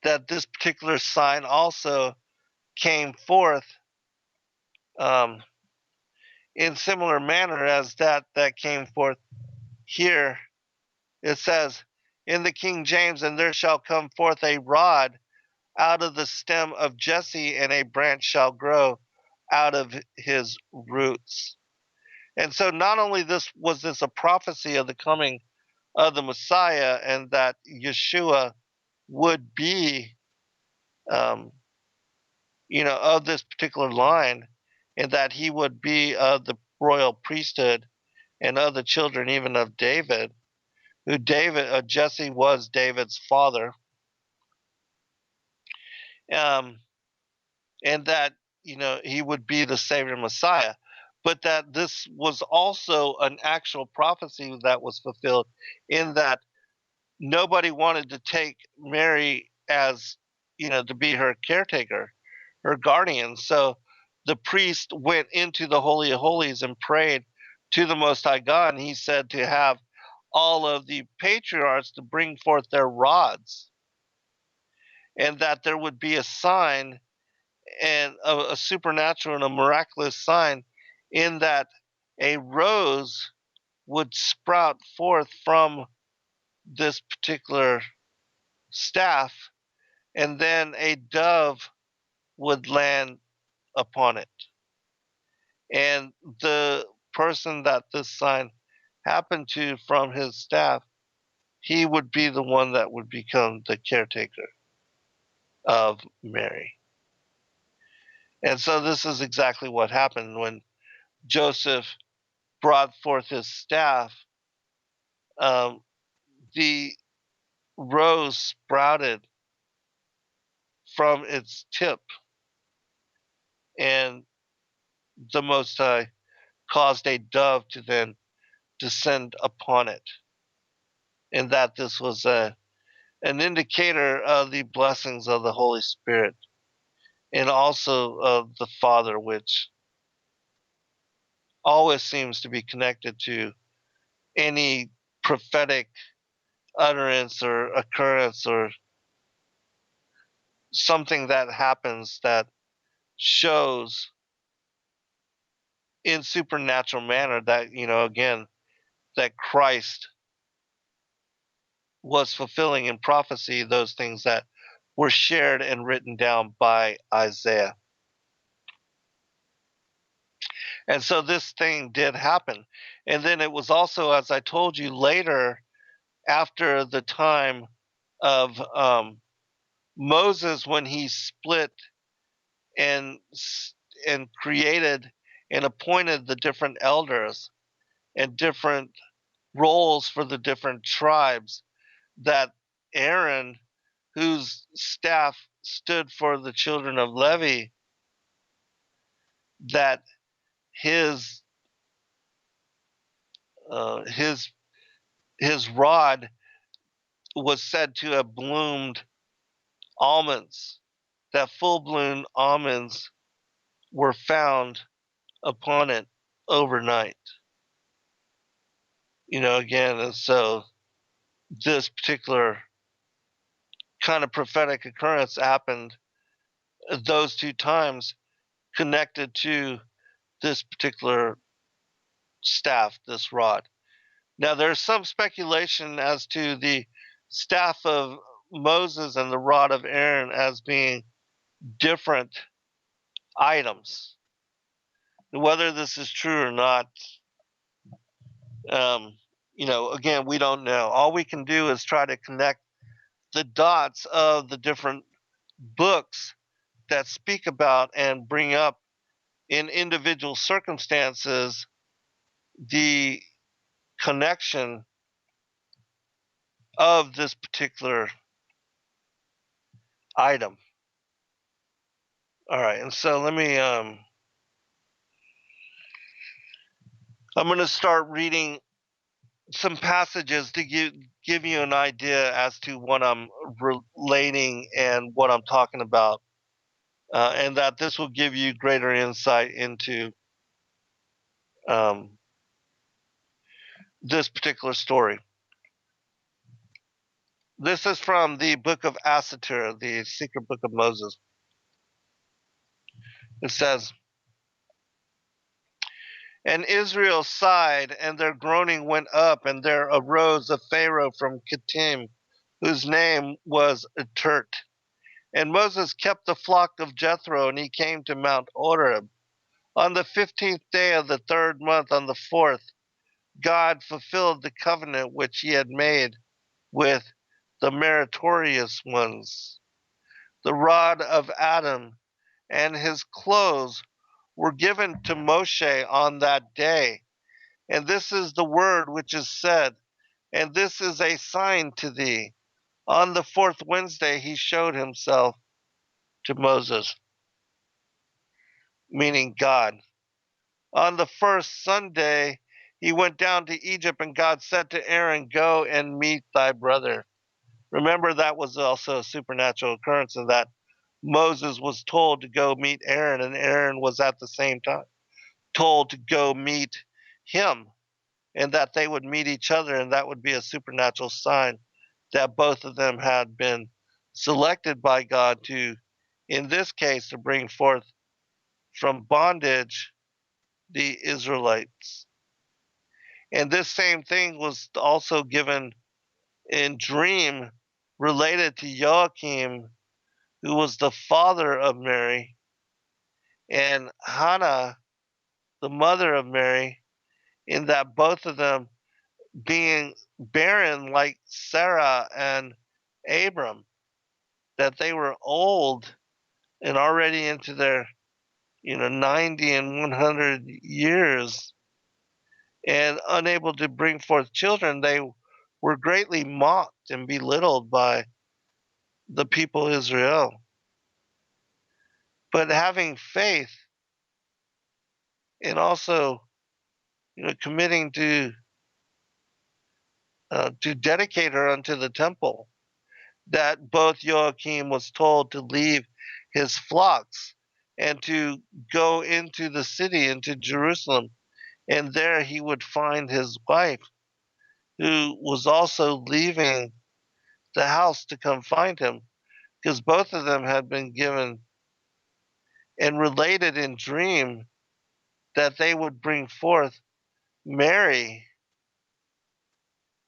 that this particular sign also came forth, um, in similar manner as that came forth here. It says in the King James, "And there shall come forth a rod out of the stem of Jesse, and a branch shall grow out of his roots." And so not only this a prophecy of the coming of the Messiah, and that Yeshua would be, um, of this particular line, and that he would be of the royal priesthood and of the children even of David, who Jesse was David's father, um, and that he would be the Savior Messiah, but that this was also an actual prophecy that was fulfilled, in that nobody wanted to take Mary as, to be her caretaker, her guardian. So the priest went into the Holy of Holies and prayed to the Most High God. And he said to have all of the patriarchs to bring forth their rods, and that there would be a sign, and a supernatural and a miraculous sign, in that a rose would sprout forth from this particular staff, and then a dove would land upon it. And the person that this sign happened to from his staff, he would be the one that would become the caretaker of Mary. And so this is exactly what happened when Joseph brought forth his staff. Um, the rose sprouted from its tip, and the Most High caused a dove to then descend upon it, and that this was an indicator of the blessings of the Holy Spirit, and also of the Father, which always seems to be connected to any prophetic utterance or occurrence, or something that happens that shows in supernatural manner that, again, that Christ was fulfilling in prophecy those things that were shared and written down by Isaiah. And so this thing did happen. And then it was also, as I told you later, after the time of Moses, when he split and created and appointed the different elders and different roles for the different tribes, that Aaron, whose staff stood for the children of Levi, that his his his rod was said to have bloomed almonds, that full blown almonds were found upon it overnight. Again, and so this particular kind of prophetic occurrence happened those two times, connected to this particular staff, this rod. Now, there's some speculation as to the staff of Moses and the rod of Aaron as being different items. Whether this is true or not, again, we don't know. All we can do is try to connect the dots of the different books that speak about and bring up in individual circumstances the connection of this particular item. All right, and so let me I'm going to start reading some passages to give you an idea as to what I'm relating and what I'm talking about, and that this will give you greater insight into this particular story. This is from the book of Asatir, the secret book of Moses. It says, "And Israel sighed, and their groaning went up, and there arose a Pharaoh from Kittim, whose name was Etert. And Moses kept the flock of Jethro, and he came to Mount Horeb. On the 15th day of the third month, on the fourth, God fulfilled the covenant which he had made with the meritorious ones. The rod of Adam and his clothes were given to Mosheh on that day. And this is the word which is said, and this is a sign to thee. On the fourth Wednesday he showed himself to Moses," meaning God. "On the first Sunday he went down to Egypt, and God said to Aaron, Go and meet thy brother." Remember, that was also a supernatural occurrence, in that Moses was told to go meet Aaron, and Aaron was at the same time told to go meet him, and that they would meet each other, and that would be a supernatural sign that both of them had been selected by God to, in this case, to bring forth from bondage the Israelites. And this same thing was also given in dream related to Joachim, who was the father of Mary, and Hannah, the mother of Mary, in that both of them being barren like Sarah and Abram, that they were old and already into their 90 and 100 years and unable to bring forth children. They were greatly mocked and belittled by the people of Israel. But having faith and also committing to dedicate her unto the temple, that both Joachim was told to leave his flocks and to go into the city, into Jerusalem, and there he would find his wife, who was also leaving the house to come find him, because both of them had been given and related in dream that they would bring forth Mary,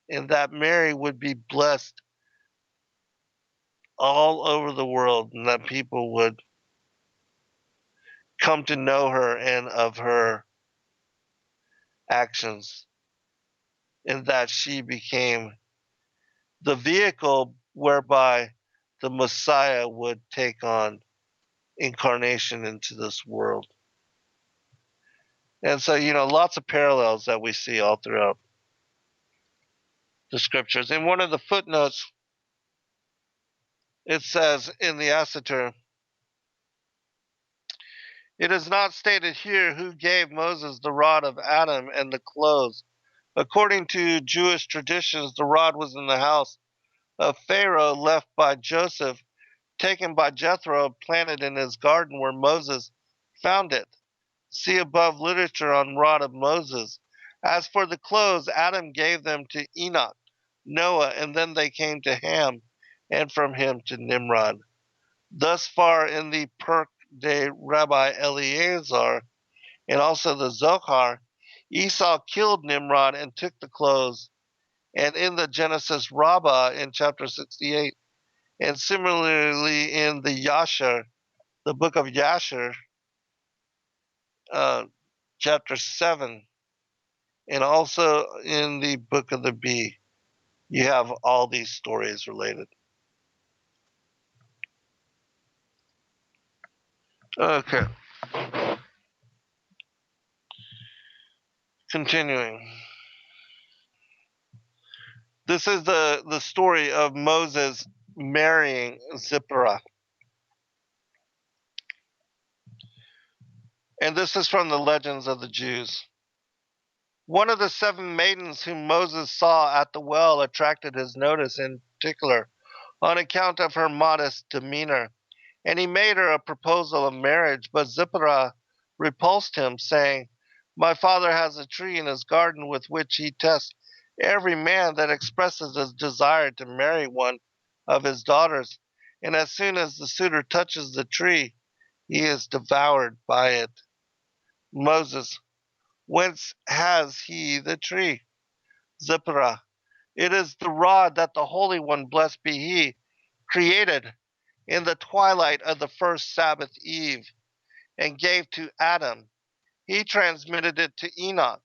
and that Mary would be blessed all over the world, and that people would come to know her and of her actions, and that she became the vehicle whereby the Messiah would take on incarnation into this world. And so, lots of parallels that we see all throughout the scriptures. In one of the footnotes, it says in the Assater, it is not stated here who gave Moses the rod of Adam and the clothes. According to Jewish traditions, the rod was in the house of Pharaoh left by Joseph, taken by Jethro, planted in his garden where Moses found it. See above literature on rod of Moses. As for the clothes, Adam gave them to Enoch, Noah, and then they came to Ham, and from him to Nimrod. Thus far in the Perk de Rabbi Eleazar, and also the Zohar, Esau killed Nimrod and took the clothes. And in the Genesis Rabbah in chapter 68, and similarly in the Yasher, the book of Yasher, chapter 7, and also in the book of the Bee, you have all these stories related. Okay. Continuing. This is the story of Moses marrying Zipporah. And this is from the Legends of the Jews. One of the 7 maidens whom Moses saw at the well attracted his notice in particular on account of her modest demeanor, and he made her a proposal of marriage, but Zipporah repulsed him, saying, my father has a tree in his garden with which he tests every man that expresses his desire to marry one of his daughters, and as soon as the suitor touches the tree, he is devoured by it. Moses, whence has he the tree? Zipporah, it is the rod that the Holy One, blessed be he, created in the twilight of the first Sabbath eve, and gave to Adam. He transmitted it to Enoch.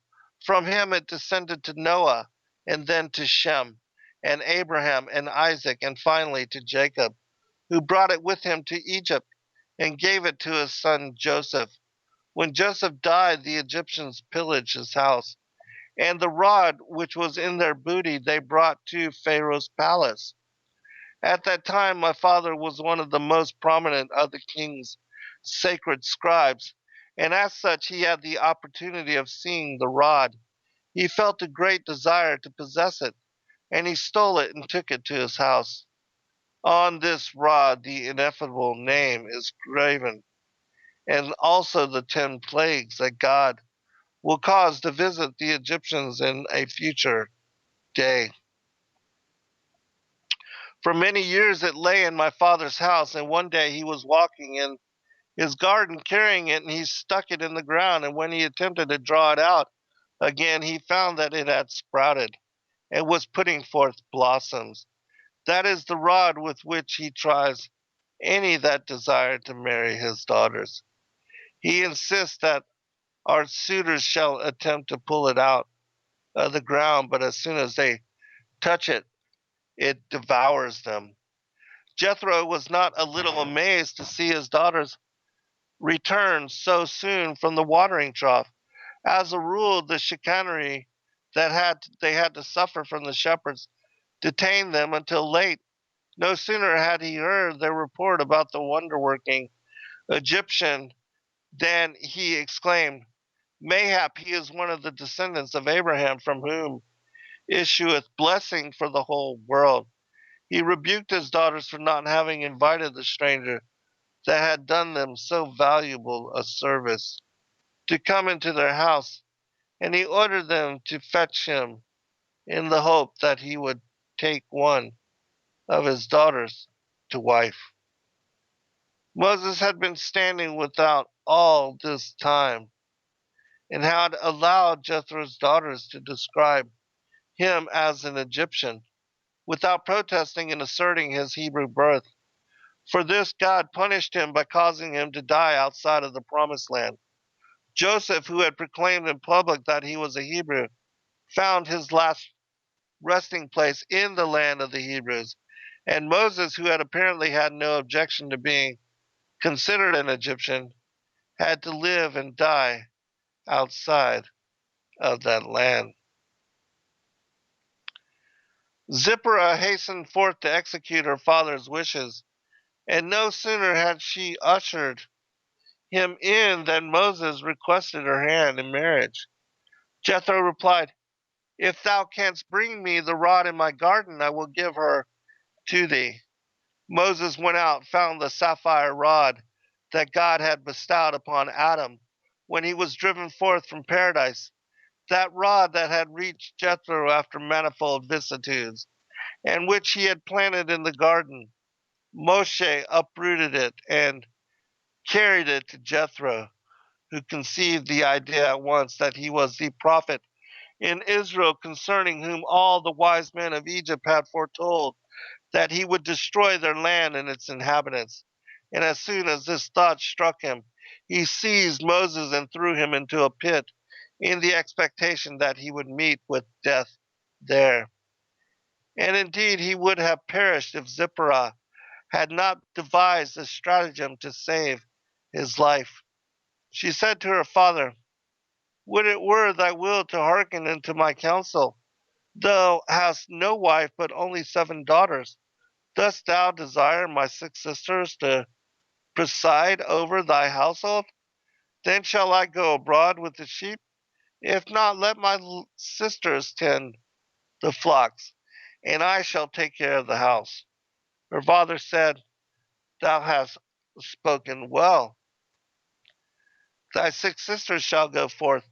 From him it descended to Noah, and then to Shem, and Abraham, and Isaac, and finally to Jacob, who brought it with him to Egypt, and gave it to his son Joseph. When Joseph died, the Egyptians pillaged his house, and the rod which was in their booty they brought to Pharaoh's palace. At that time, my father was one of the most prominent of the king's sacred scribes, and as such he had the opportunity of seeing the rod. He felt a great desire to possess it, and he stole it and took it to his house. On this rod the ineffable name is graven, and also the 10 plagues that God will cause to visit the Egyptians in a future day. For many years it lay in my father's house, and one day he was walking in his garden carrying it, and he stuck it in the ground, and when he attempted to draw it out again, he found that it had sprouted and was putting forth blossoms. That is the rod with which he tries any that desire to marry his daughters. He insists that our suitors shall attempt to pull it out of the ground, but as soon as they touch it, it devours them. Jethro was not a little amazed to see his daughters return so soon from the watering trough. As a rule, the chicanery that they had to suffer from the shepherds detained them until late. No sooner had he heard their report about the wonder-working Egyptian than he exclaimed, mayhap he is one of the descendants of Abraham, from whom issueth blessing for the whole world. He rebuked his daughters for not having invited the stranger that had done them so valuable a service to come into their house, and he ordered them to fetch him in the hope that he would take one of his daughters to wife. Moses had been standing without all this time, and had allowed Jethro's daughters to describe him as an Egyptian, without protesting and asserting his Hebrew birth. For this God punished him by causing him to die outside of the promised land. Joseph, who had proclaimed in public that he was a Hebrew, found his last resting place in the land of the Hebrews, And Moses, who had apparently had no objection to being considered an Egyptian, had to live and die outside of that land. Zipporah hastened forth to execute her father's wishes, and no sooner had she ushered him in than Moses requested her hand in marriage. Jethro replied, "If thou canst bring me the rod in my garden, I will give her to thee." Moses went out, found the sapphire rod that God had bestowed upon Adam when he was driven forth from paradise, that rod that had reached Jethro after manifold vicissitudes, and which he had planted in the garden. Mosheh uprooted it and carried it to Jethro, who conceived the idea at once that he was the prophet in Israel concerning whom all the wise men of Egypt had foretold that he would destroy their land and its inhabitants. And as soon as this thought struck him, he seized Moses and threw him into a pit in the expectation that he would meet with death there. And indeed, he would have perished if Zipporah had not devised a stratagem to save his life. She said to her father, "Would it were thy will to hearken unto my counsel! Thou hast no wife, but only 7 daughters. Dost thou desire my 6 sisters to preside over thy household? Then shall I go abroad with the sheep? If not, let my sisters tend the flocks, and I shall take care of the house." Her father said, "Thou hast spoken well. Thy 6 sisters shall go forth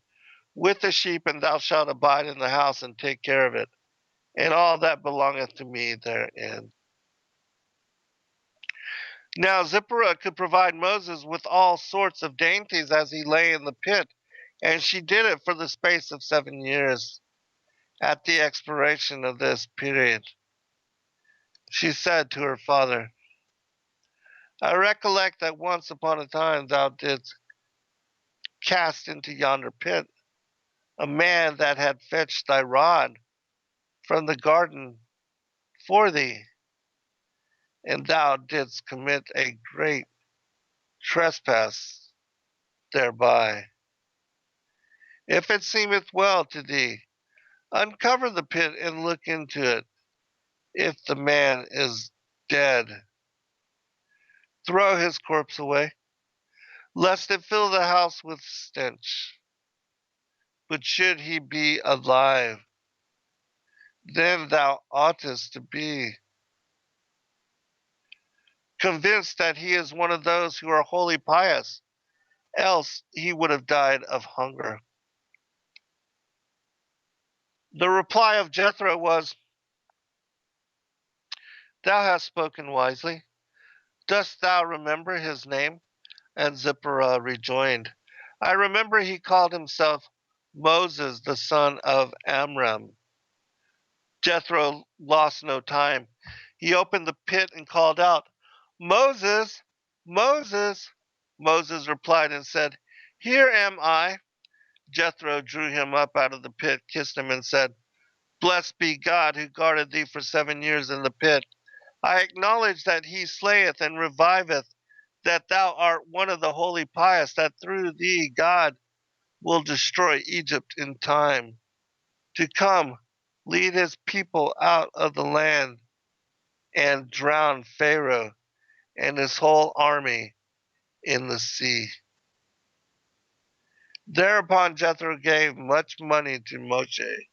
with the sheep, and thou shalt abide in the house and take care of it, and all that belongeth to me therein." Now Zipporah could provide Moses with all sorts of dainties as he lay in the pit, and she did it for the space of 7 years. At the expiration of this period, she said to her father, "I recollect that once upon a time thou didst cast into yonder pit a man that had fetched thy rod from the garden for thee, and thou didst commit a great trespass thereby. If it seemeth well to thee, uncover the pit and look into it. If the man is dead, throw his corpse away, lest it fill the house with stench. But should he be alive, then thou oughtest to be convinced that he is one of those who are wholly pious, else he would have died of hunger." The reply of Jethro was, "Thou hast spoken wisely. Dost thou remember his name?" And Zipporah rejoined, "I remember he called himself Moses, the son of Amram." Jethro lost no time. He opened the pit and called out, "Moses, Moses." Moses replied and said, "Here am I." Jethro drew him up out of the pit, kissed him, and said, "Blessed be God who guarded thee for 7 years in the pit. I acknowledge that he slayeth and reviveth, that thou art one of the holy pious, that through thee God will destroy Egypt in time to come, lead his people out of the land, and drown Pharaoh and his whole army in the sea." Thereupon Jethro gave much money to Moshe,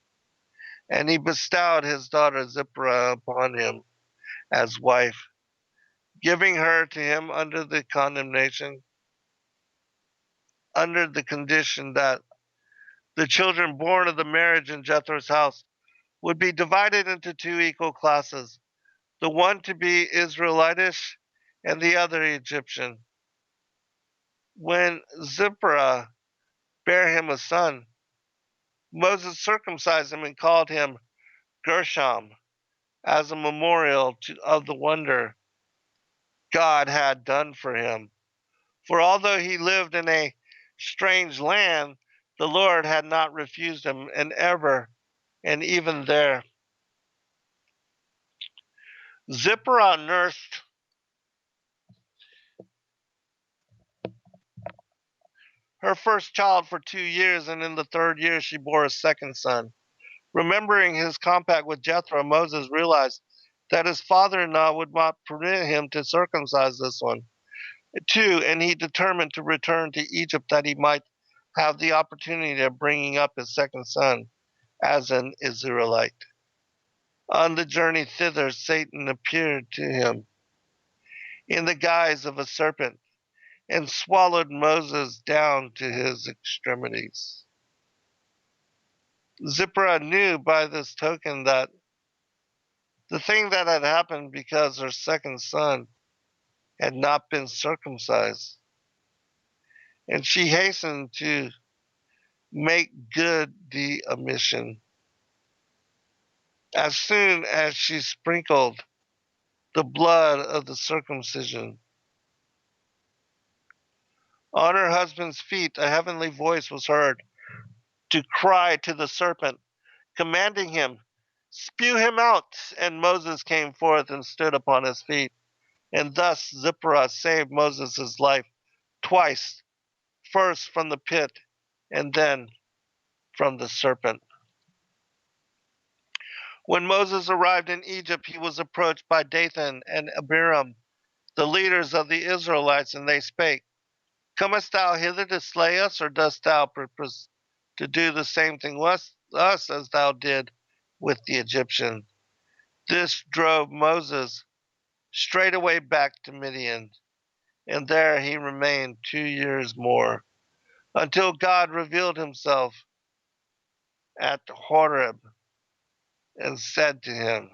and he bestowed his daughter Zipporah upon him as wife, giving her to him under the condition that the children born of the marriage in Jethro's house would be divided into 2 equal classes, the one to be Israelitish and the other Egyptian. When Zipporah bare him a son, Moses circumcised him and called him Gershom, as a memorial of the wonder God had done for him. For although he lived in a strange land, the Lord had not refused him, and even there Zipporah nursed her first child for 2 years, and in the third year she bore a second son. Remembering his compact with Jethro, Moses realized that his father-in-law would not permit him to circumcise this one too, and he determined to return to Egypt that he might have the opportunity of bringing up his second son as an Israelite. On the journey thither, Satan appeared to him in the guise of a serpent and swallowed Moses down to his extremities. Zipporah knew by this token that the thing that had happened because her second son had not been circumcised, and she hastened to make good the omission. As soon as she sprinkled the blood of the circumcision on her husband's feet, a heavenly voice was heard to cry to the serpent, commanding him, "Spew him out." And Moses came forth and stood upon his feet. And thus Zipporah saved Moses' life twice, first from the pit and then from the serpent. When Moses arrived in Egypt, he was approached by Dathan and Abiram, the leaders of the Israelites, and they spake, "Comest thou hither to slay us, or dost thou purpose to do the same thing with us as thou did with the Egyptian?" This drove Moses straightway back to Midian, and there he remained 2 years more, until God revealed himself at Horeb and said to him,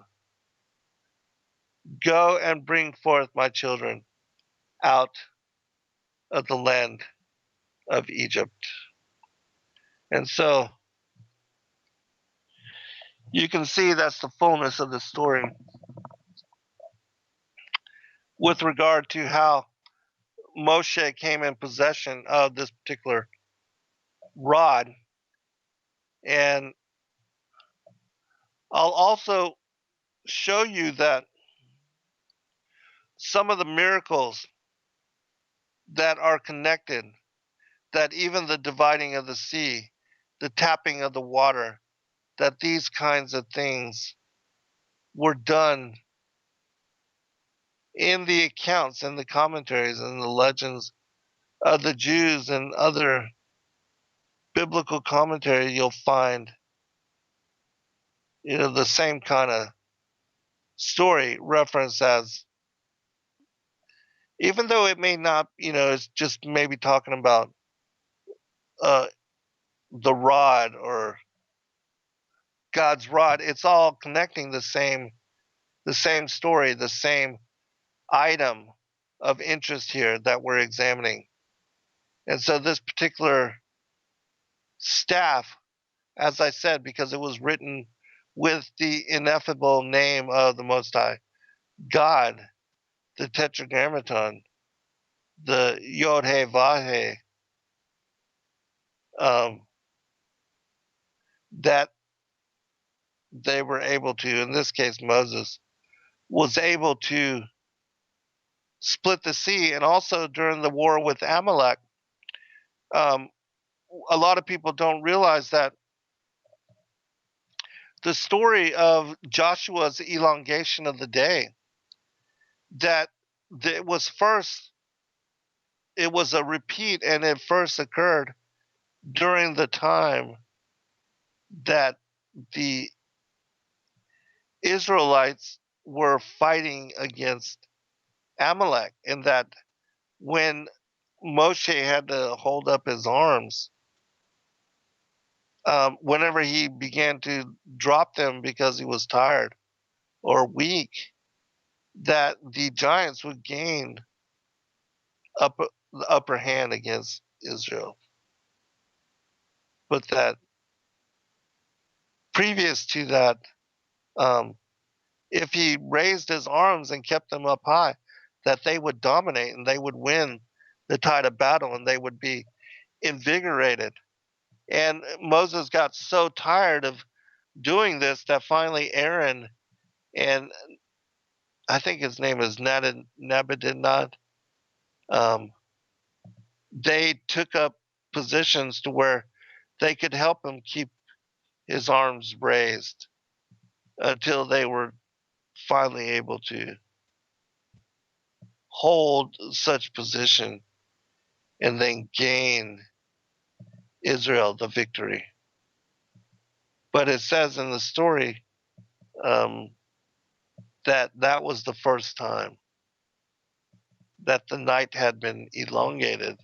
"Go and bring forth my children out of the land of Egypt." And so you can see that's the fullness of the story with regard to how Moshe came in possession of this particular rod. And I'll also show you that some of the miracles that are connected, that even the dividing of the sea, the tapping of the water, that these kinds of things were done in the accounts and the commentaries and the legends of the Jews and other biblical commentary. You'll find, the same kind of story referenced as, even though it may not, it's just maybe talking about uh, the rod or God's rod. It's all connecting the same story, the same item of interest here that we're examining. And so this particular staff, as I said, because it was written with the ineffable name of the Most High God, the Tetragrammaton, the Yod He Vav He, that they were able to, in this case, Moses was able to split the sea. And also during the war with Amalek, um, a lot of people don't realize that the story of Joshua's elongation of the day, that it was first, it was a repeat, and it first occurred during the time that the Israelites were fighting against Amalek, and that when Moshe had to hold up his arms, whenever he began to drop them because he was tired or weak, that the giants would gain the upper hand against Israel. But that previous to that, um, if he raised his arms and kept them up high, that they would dominate and they would win the tide of battle and they would be invigorated. And Moses got so tired of doing this that finally Aaron and I think his name is Nabedinad. Um, they took up positions to where they could help him keep his arms raised until they were finally able to hold such position and then gain Israel the victory. But it says in the story um, that that was the first time that the night had been elongated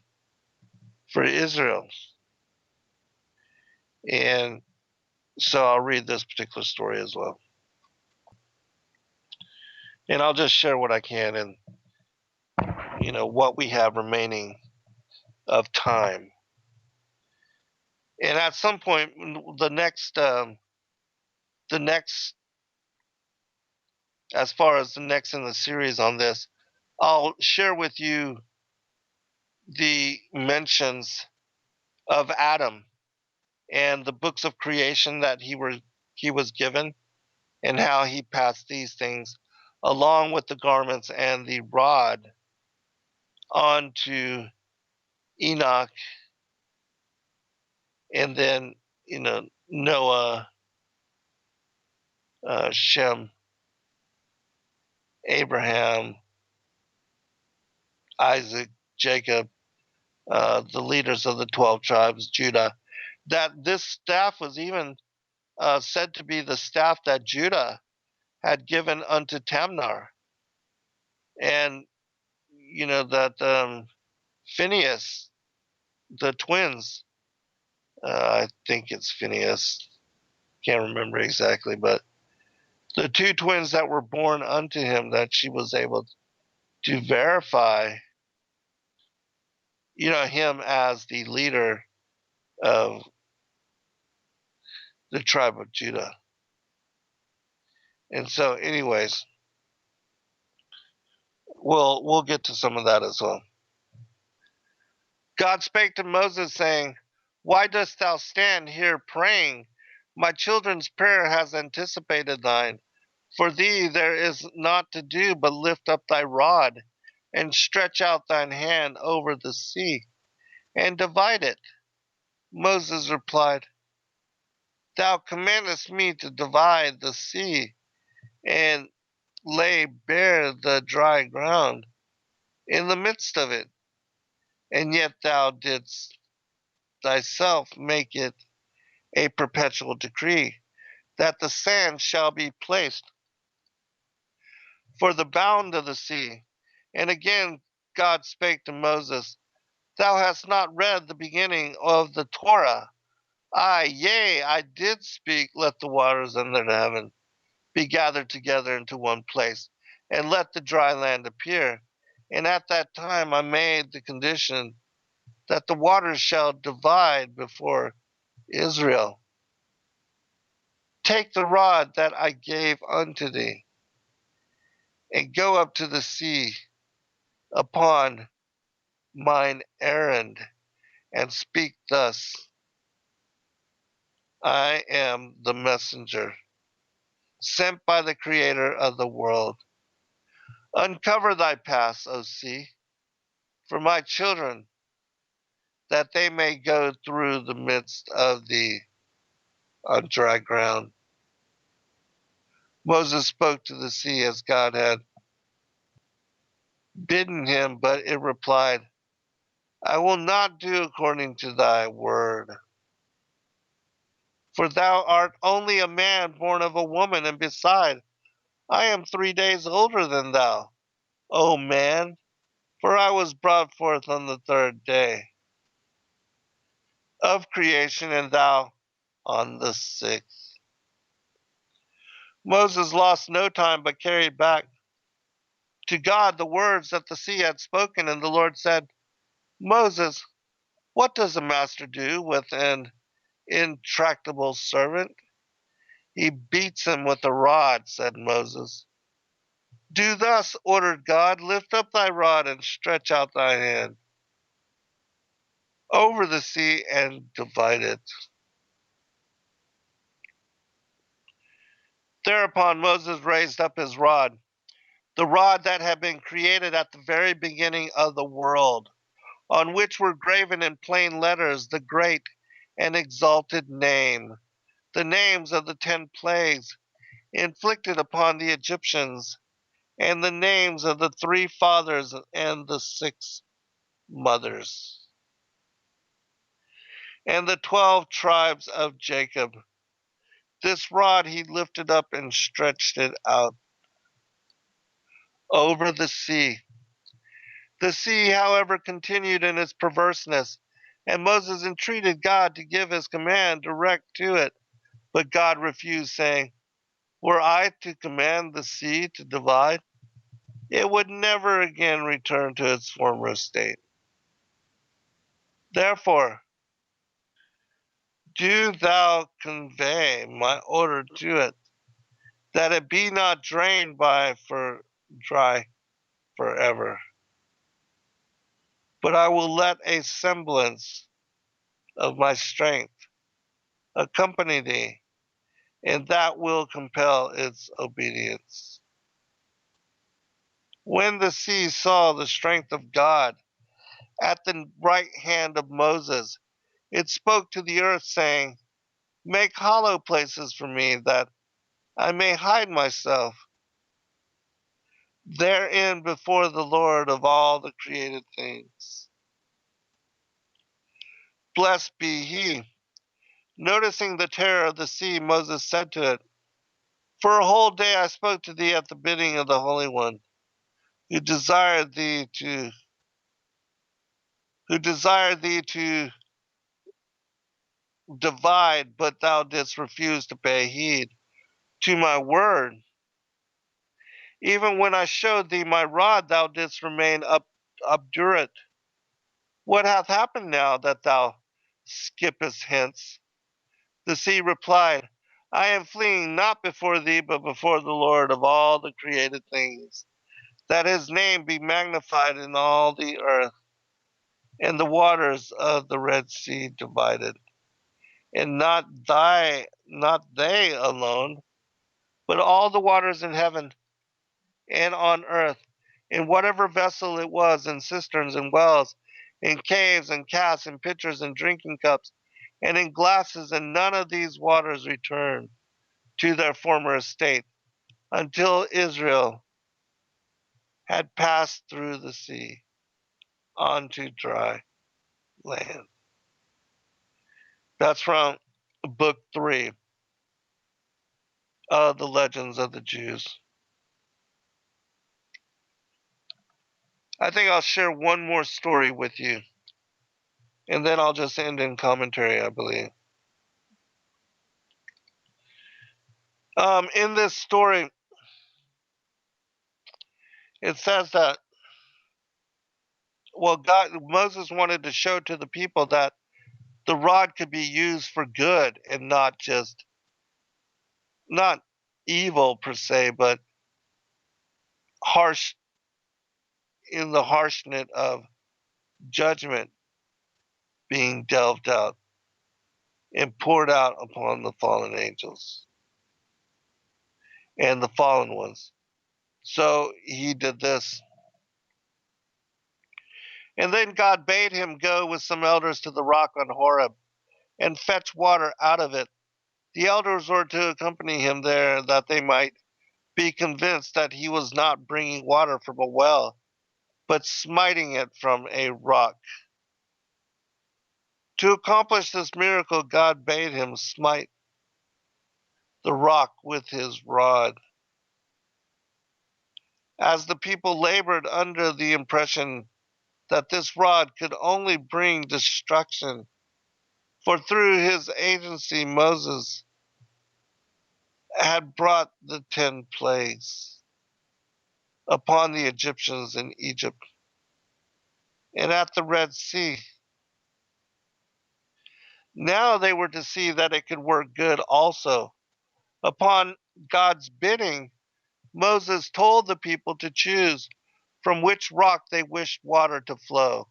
for Israel. And so I'll read this particular story as well. And I'll just share what I can and, what we have remaining of time. And at some point, the next, as far as the next in the series on this, I'll share with you the mentions of Adam and the books of creation that he was given, and how he passed these things along with the garments and the rod on to Enoch, and then Noah, Shem, Abraham, Isaac, Jacob, the leaders of the 12 tribes, Judah. That this staff was even said to be the staff that Judah had given unto Tamar, and that Phineas, the twins, I think it's Phineas, can't remember exactly, but the two twins that were born unto him, that she was able to verify, him as the leader of the tribe of Judah. And so, anyways, we'll get to some of that as well. God spake to Moses, saying, Why dost thou stand here praying? My children's prayer has anticipated thine. For thee there is naught to do but lift up thy rod, and stretch out thine hand over the sea, and divide it. Moses replied, Thou commandest me to divide the sea, and lay bare the dry ground in the midst of it, and yet thou didst thyself make it a perpetual decree, that the sand shall be placed for the bound of the sea. And again God spake to Moses, Thou hast not read the beginning of the Torah. Yea, I did speak, let the waters under the heaven be gathered together into one place, and let the dry land appear. And at that time I made the condition that the waters shall divide before Israel. Take the rod that I gave unto thee, and go up to the sea upon mine errand, and speak thus, I am the messenger, sent by the Creator of the world. Uncover thy paths, O sea, for my children, that they may go through the midst of thee on dry ground. Moses spoke to the sea as God had bidden him, but it replied, I will not do according to thy word. For thou art only a man born of a woman, and beside, I am 3 days older than thou, O man, for I was brought forth on the third day of creation, and thou on the sixth. Moses lost no time, but carried back to God the words that the sea had spoken, and the Lord said, Moses, what does the master do with an intractable servant? He beats him with a rod, said Moses. Do thus, ordered God, lift up thy rod and stretch out thy hand over the sea and divide it. Thereupon Moses raised up his rod the rod that had been created at the very beginning of the world, on which were graven in plain letters the great and exalted name, the names of the 10 plagues inflicted upon the Egyptians, and the names of the 3 fathers and the 6 mothers, and the 12 tribes of Jacob. This rod he lifted up and stretched it out over the sea. The sea, however, continued in its perverseness, and Moses entreated God to give his command direct to it. But God refused, saying, were I to command the sea to divide, it would never again return to its former state. Therefore, do thou convey my order to it, that it be not drained by for dry forever. But I will let a semblance of my strength accompany thee, and that will compel its obedience. When the sea saw the strength of God at the right hand of Moses, it spoke to the earth, saying, make hollow places for me, that I may hide myself therein before the Lord of all the created things. Blessed be he. Noticing the terror of the sea, Moses said to it, for a whole day I spoke to thee at the bidding of the Holy One, who desired thee to divide, but thou didst refuse to pay heed to my word. Even when I showed thee my rod, thou didst remain obdurate. What hath happened now that thou skippest hence? The sea replied, I am fleeing not before thee, but before the Lord of all the created things, that his name be magnified in all the earth. And the waters of the Red Sea divided, and not they alone, but all the waters in heaven and on earth, in whatever vessel it was, in cisterns and wells, in caves and casks, in pitchers and drinking cups, and in glasses, and none of these waters returned to their former estate until Israel had passed through the sea onto dry land. That's from book 3 of the Legends of the Jews. I think I'll share one more story with you, and then I'll just end in commentary, I believe. In this story, it says that, well, Moses wanted to show to the people that the rod could be used for good and not evil per se, but harsh, in the harshness of judgment being delved out and poured out upon the fallen angels and the fallen ones. So he did this. And then God bade him go with some elders to the rock on Horeb and fetch water out of it. The elders were to accompany him there, that they might be convinced that he was not bringing water from a well, but smiting it from a rock. To accomplish this miracle, God bade him smite the rock with his rod. As the people labored under the impression that this rod could only bring destruction, for through his agency Moses had brought the 10 plagues upon the Egyptians in Egypt and at the Red Sea. Now they were to see that it could work good also. Upon God's bidding, Moses told the people to choose from which rock they wished water to flow.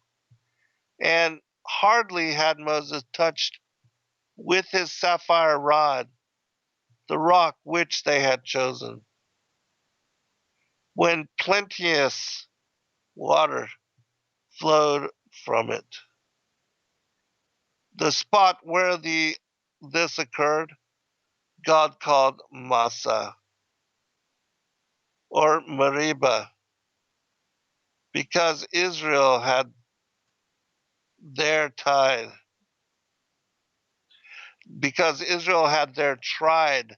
And hardly had Moses touched with his sapphire rod the rock which they had chosen, when plenteous water flowed from it. The spot where this occurred, God called Massa or Meribah, because Israel had there tied, because Israel had there tried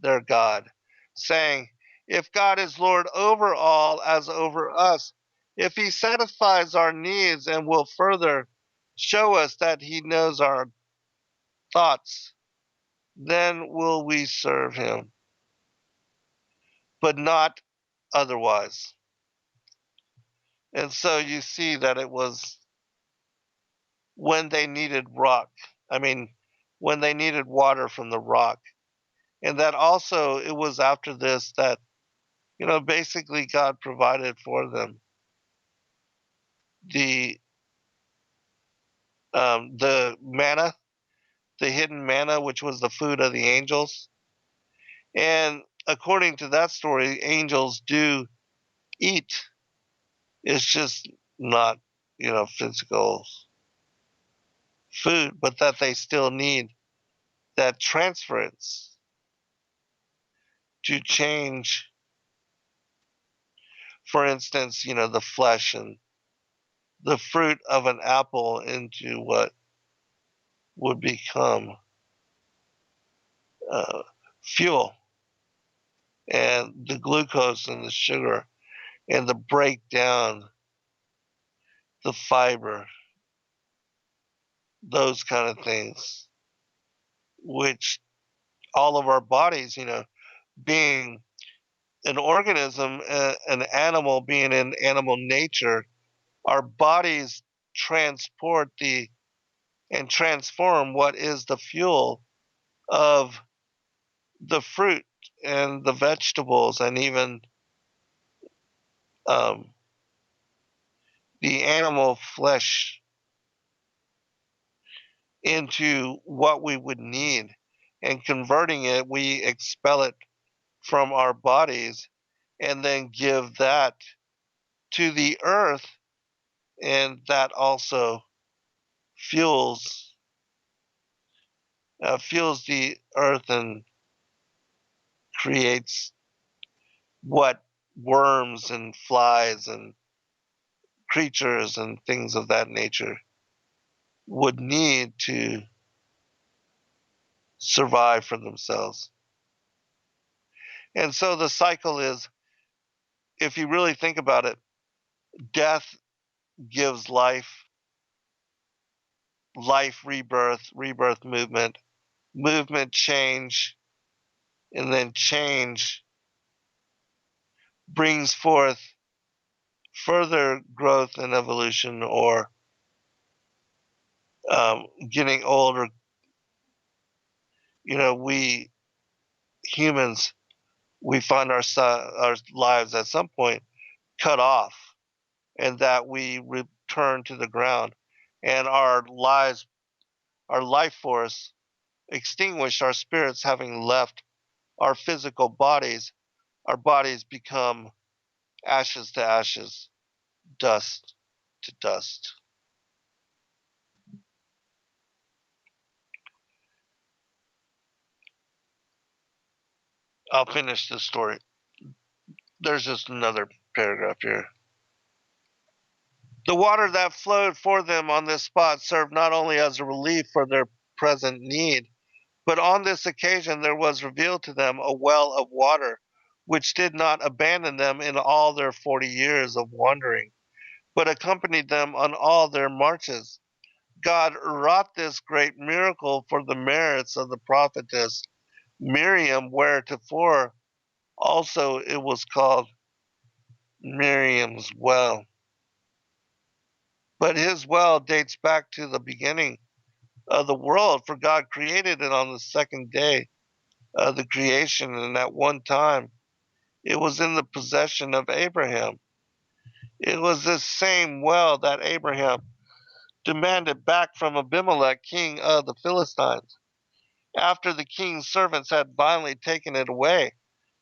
their God, saying, if God is Lord over all as over us, if he satisfies our needs and will further show us that he knows our thoughts, then will we serve him, but not otherwise. And so you see that it was when they needed when they needed water from the rock. And that also, it was after this that, basically God provided for them the the manna, the hidden manna, which was the food of the angels. And according to that story, angels do eat. It's just not, physical food, but that they still need that transference to change, for instance, the flesh and the fruit of an apple into what would become uh, fuel, and the glucose and the sugar and the breakdown, the fiber, those kind of things, which all of our bodies, being an organism, an animal, being in animal nature, our bodies transport and transform what is the fuel of the fruit and the vegetables and even um, the animal flesh into what we would need. And converting it, we expel it from our bodies and then give that to the earth, and that also fuels fuels the earth and creates what worms and flies and creatures and things of that nature would need to survive for themselves. And so the cycle is, if you really think about it, death gives life, life rebirth, rebirth movement, movement change, and then change brings forth further growth and evolution, or getting older. We humans, we find our lives at some point cut off, and that we return to the ground, and our life force extinguished, our spirits having left our physical bodies, our bodies become ashes to ashes, dust to dust. I'll finish this story. There's just another paragraph here. The water that flowed for them on this spot served not only as a relief for their present need, but on this occasion there was revealed to them a well of water, which did not abandon them in all their 40 years of wandering, but accompanied them on all their marches. God wrought this great miracle for the merits of the prophetess Miriam, wheretofore also it was called Miriam's well. But his well dates back to the beginning of the world, for God created it on the second day of the creation, and at one time it was in the possession of Abraham. It was this same well that Abraham demanded back from Abimelech, king of the Philistines, after the king's servants had violently taken it away.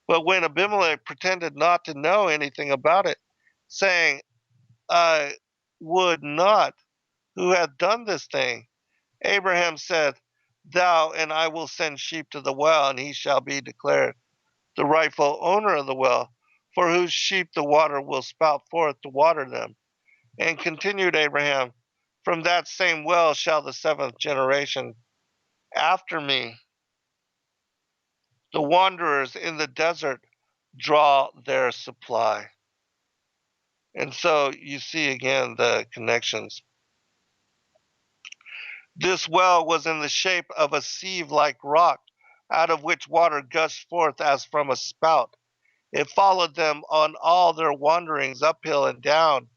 But when Abimelech pretended not to know anything about it, saying, I would not, who hath done this thing? Abraham said, Thou and I will send sheep to the well, and he shall be declared the rightful owner of the well, for whose sheep the water will spout forth to water them. And continued Abraham, From that same well shall the seventh generation after me, the wanderers in the desert, draw their supply. And so you see again the connections. This well was in the shape of a sieve like rock, out of which water gushed forth as from a spout. It followed them on all their wanderings, uphill and down,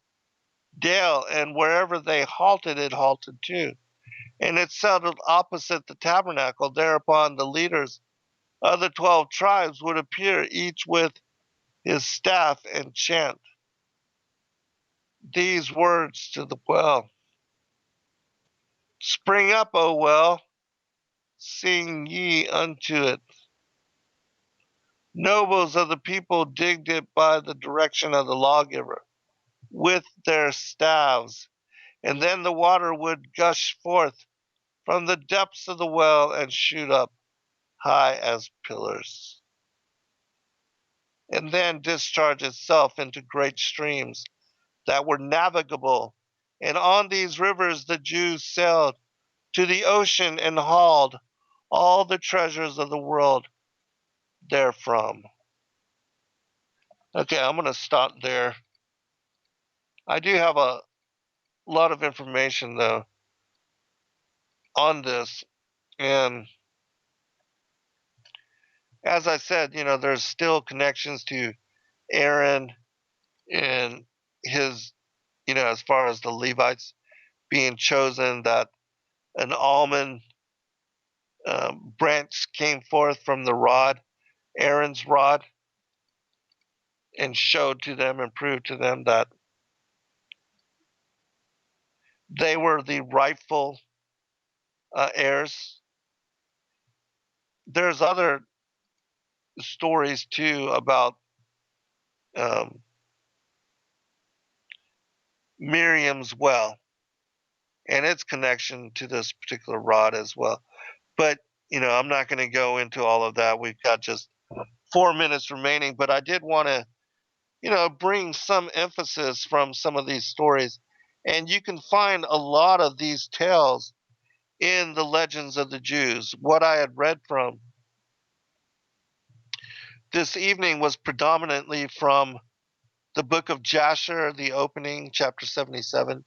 dale, and wherever they halted, it halted too. And it settled opposite the tabernacle. Thereupon the leaders of the 12 tribes would appear, each with his staff, and chant these words to the well: Spring up, O well, sing ye unto it. Nobles of the people digged it by the direction of the lawgiver with their staves, and then the water would gush forth from the depths of the well and shoot up high as pillars, and then discharge itself into great streams that were navigable. And on these rivers the Jews sailed to the ocean and hauled all the treasures of the world therefrom. Okay, I'm going to stop there. I do have a lot of information, though, on this. And as I said, there's still connections to Aaron and his, as far as the Levites being chosen, that an almond branch came forth from the rod, Aaron's rod, and showed to them and proved to them that they were the rightful heirs. There's other stories too about um, Miriam's well and its connection to this particular rod as well. But, I'm not going to go into all of that. We've got just 4 minutes remaining, but I did want to, bring some emphasis from some of these stories. And you can find a lot of these tales in the legends of the Jews. What I had read from this evening was predominantly from the book of Jasher, the opening, chapter 77.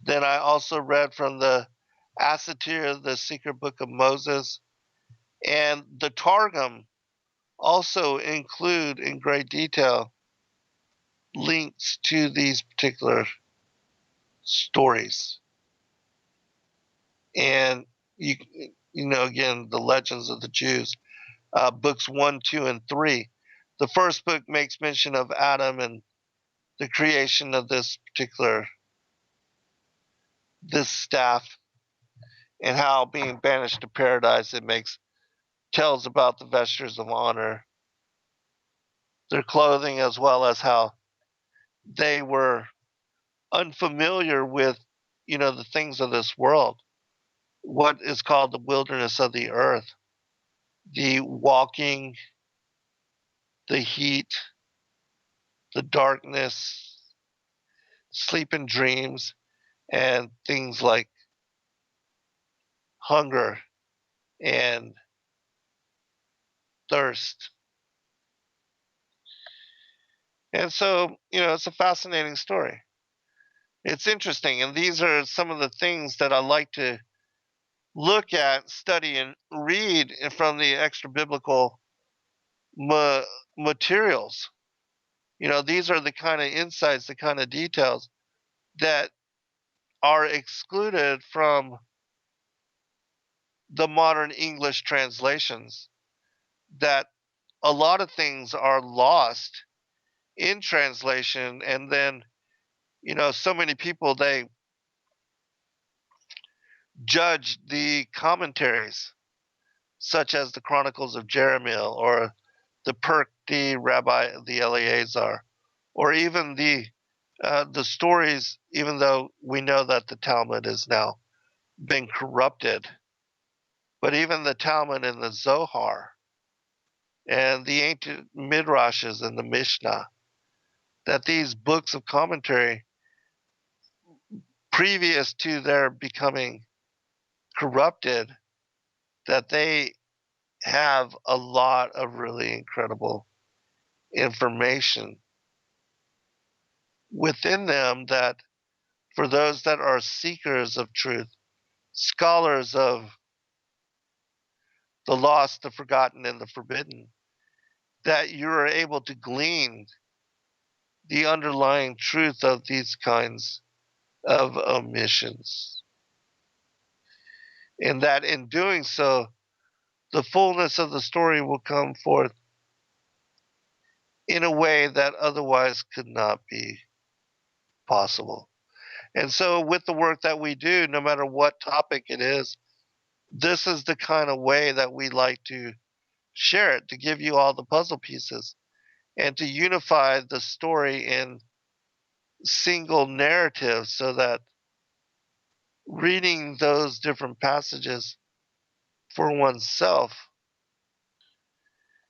Then I also read from the Assatir, the secret book of Moses, and the Targum also include in great detail links to these particular stories. And again, the legends of the Jews, books 1, 2, and 3. The first book makes mention of Adam and the creation of this staff, and how being banished to paradise, it tells about the vestures of honor, their clothing, as well as how they were unfamiliar with, the things of this world, what is called the wilderness of the earth, the walking, the heat, the darkness, sleep and dreams, and things like hunger and thirst. And so, it's a fascinating story. It's interesting. And these are some of the things that I like to look at, study, and read from the extra biblical materials. These are the kind of insights, the kind of details that are excluded from the modern English translations, that a lot of things are lost in translation. And then, so many people, they judge the commentaries, such as the Chronicles of Jeremiah or the Perkdi, Rabbi, the Eleazar, or even the stories, even though we know that the Talmud has now been corrupted, but even the Talmud and the Zohar and the ancient Midrashes and the Mishnah, that these books of commentary, previous to their becoming corrupted, that they have a lot of really incredible information within them, that for those that are seekers of truth, scholars of the lost, the forgotten, and the forbidden, that you are able to glean the underlying truth of these kinds of omissions. And that in doing so, the fullness of the story will come forth in a way that otherwise could not be possible. And so, with the work that we do, no matter what topic it is, this is the kind of way that we like to share it, to give you all the puzzle pieces and to unify the story in single narrative, so that reading those different passages for oneself.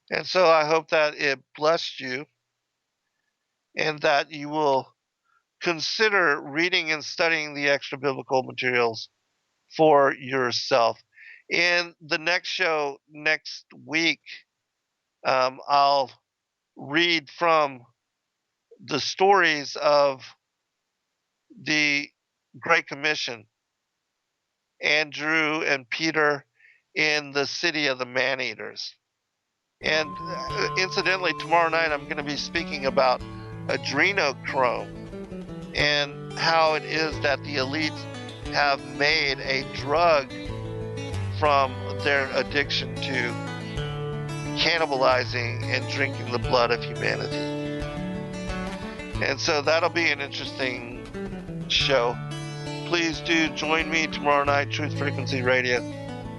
And so I hope that it blessed you and that you will consider reading and studying the extra biblical materials for yourself. In the next show next week, I'll read from the stories of the Great Commission, Andrew and Peter in the city of the man-eaters. And incidentally, tomorrow night I'm going to be speaking about adrenochrome and how it is that the elites have made a drug from their addiction to cannibalizing and drinking the blood of humanity. And so that'll be an interesting show. Please do join me tomorrow night, Truth Frequency Radio,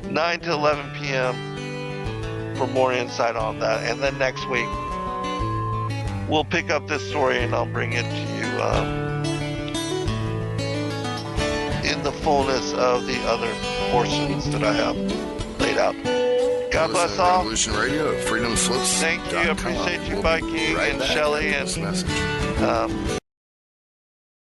9 to 11 p.m. for more insight on that. And then next week, we'll pick up this story and I'll bring it to you in the fullness of the other portions that I have laid out. God bless all. Revolution Radio at freedomslips.com. Thank you. I appreciate you, Viking and back Shelley after this and message.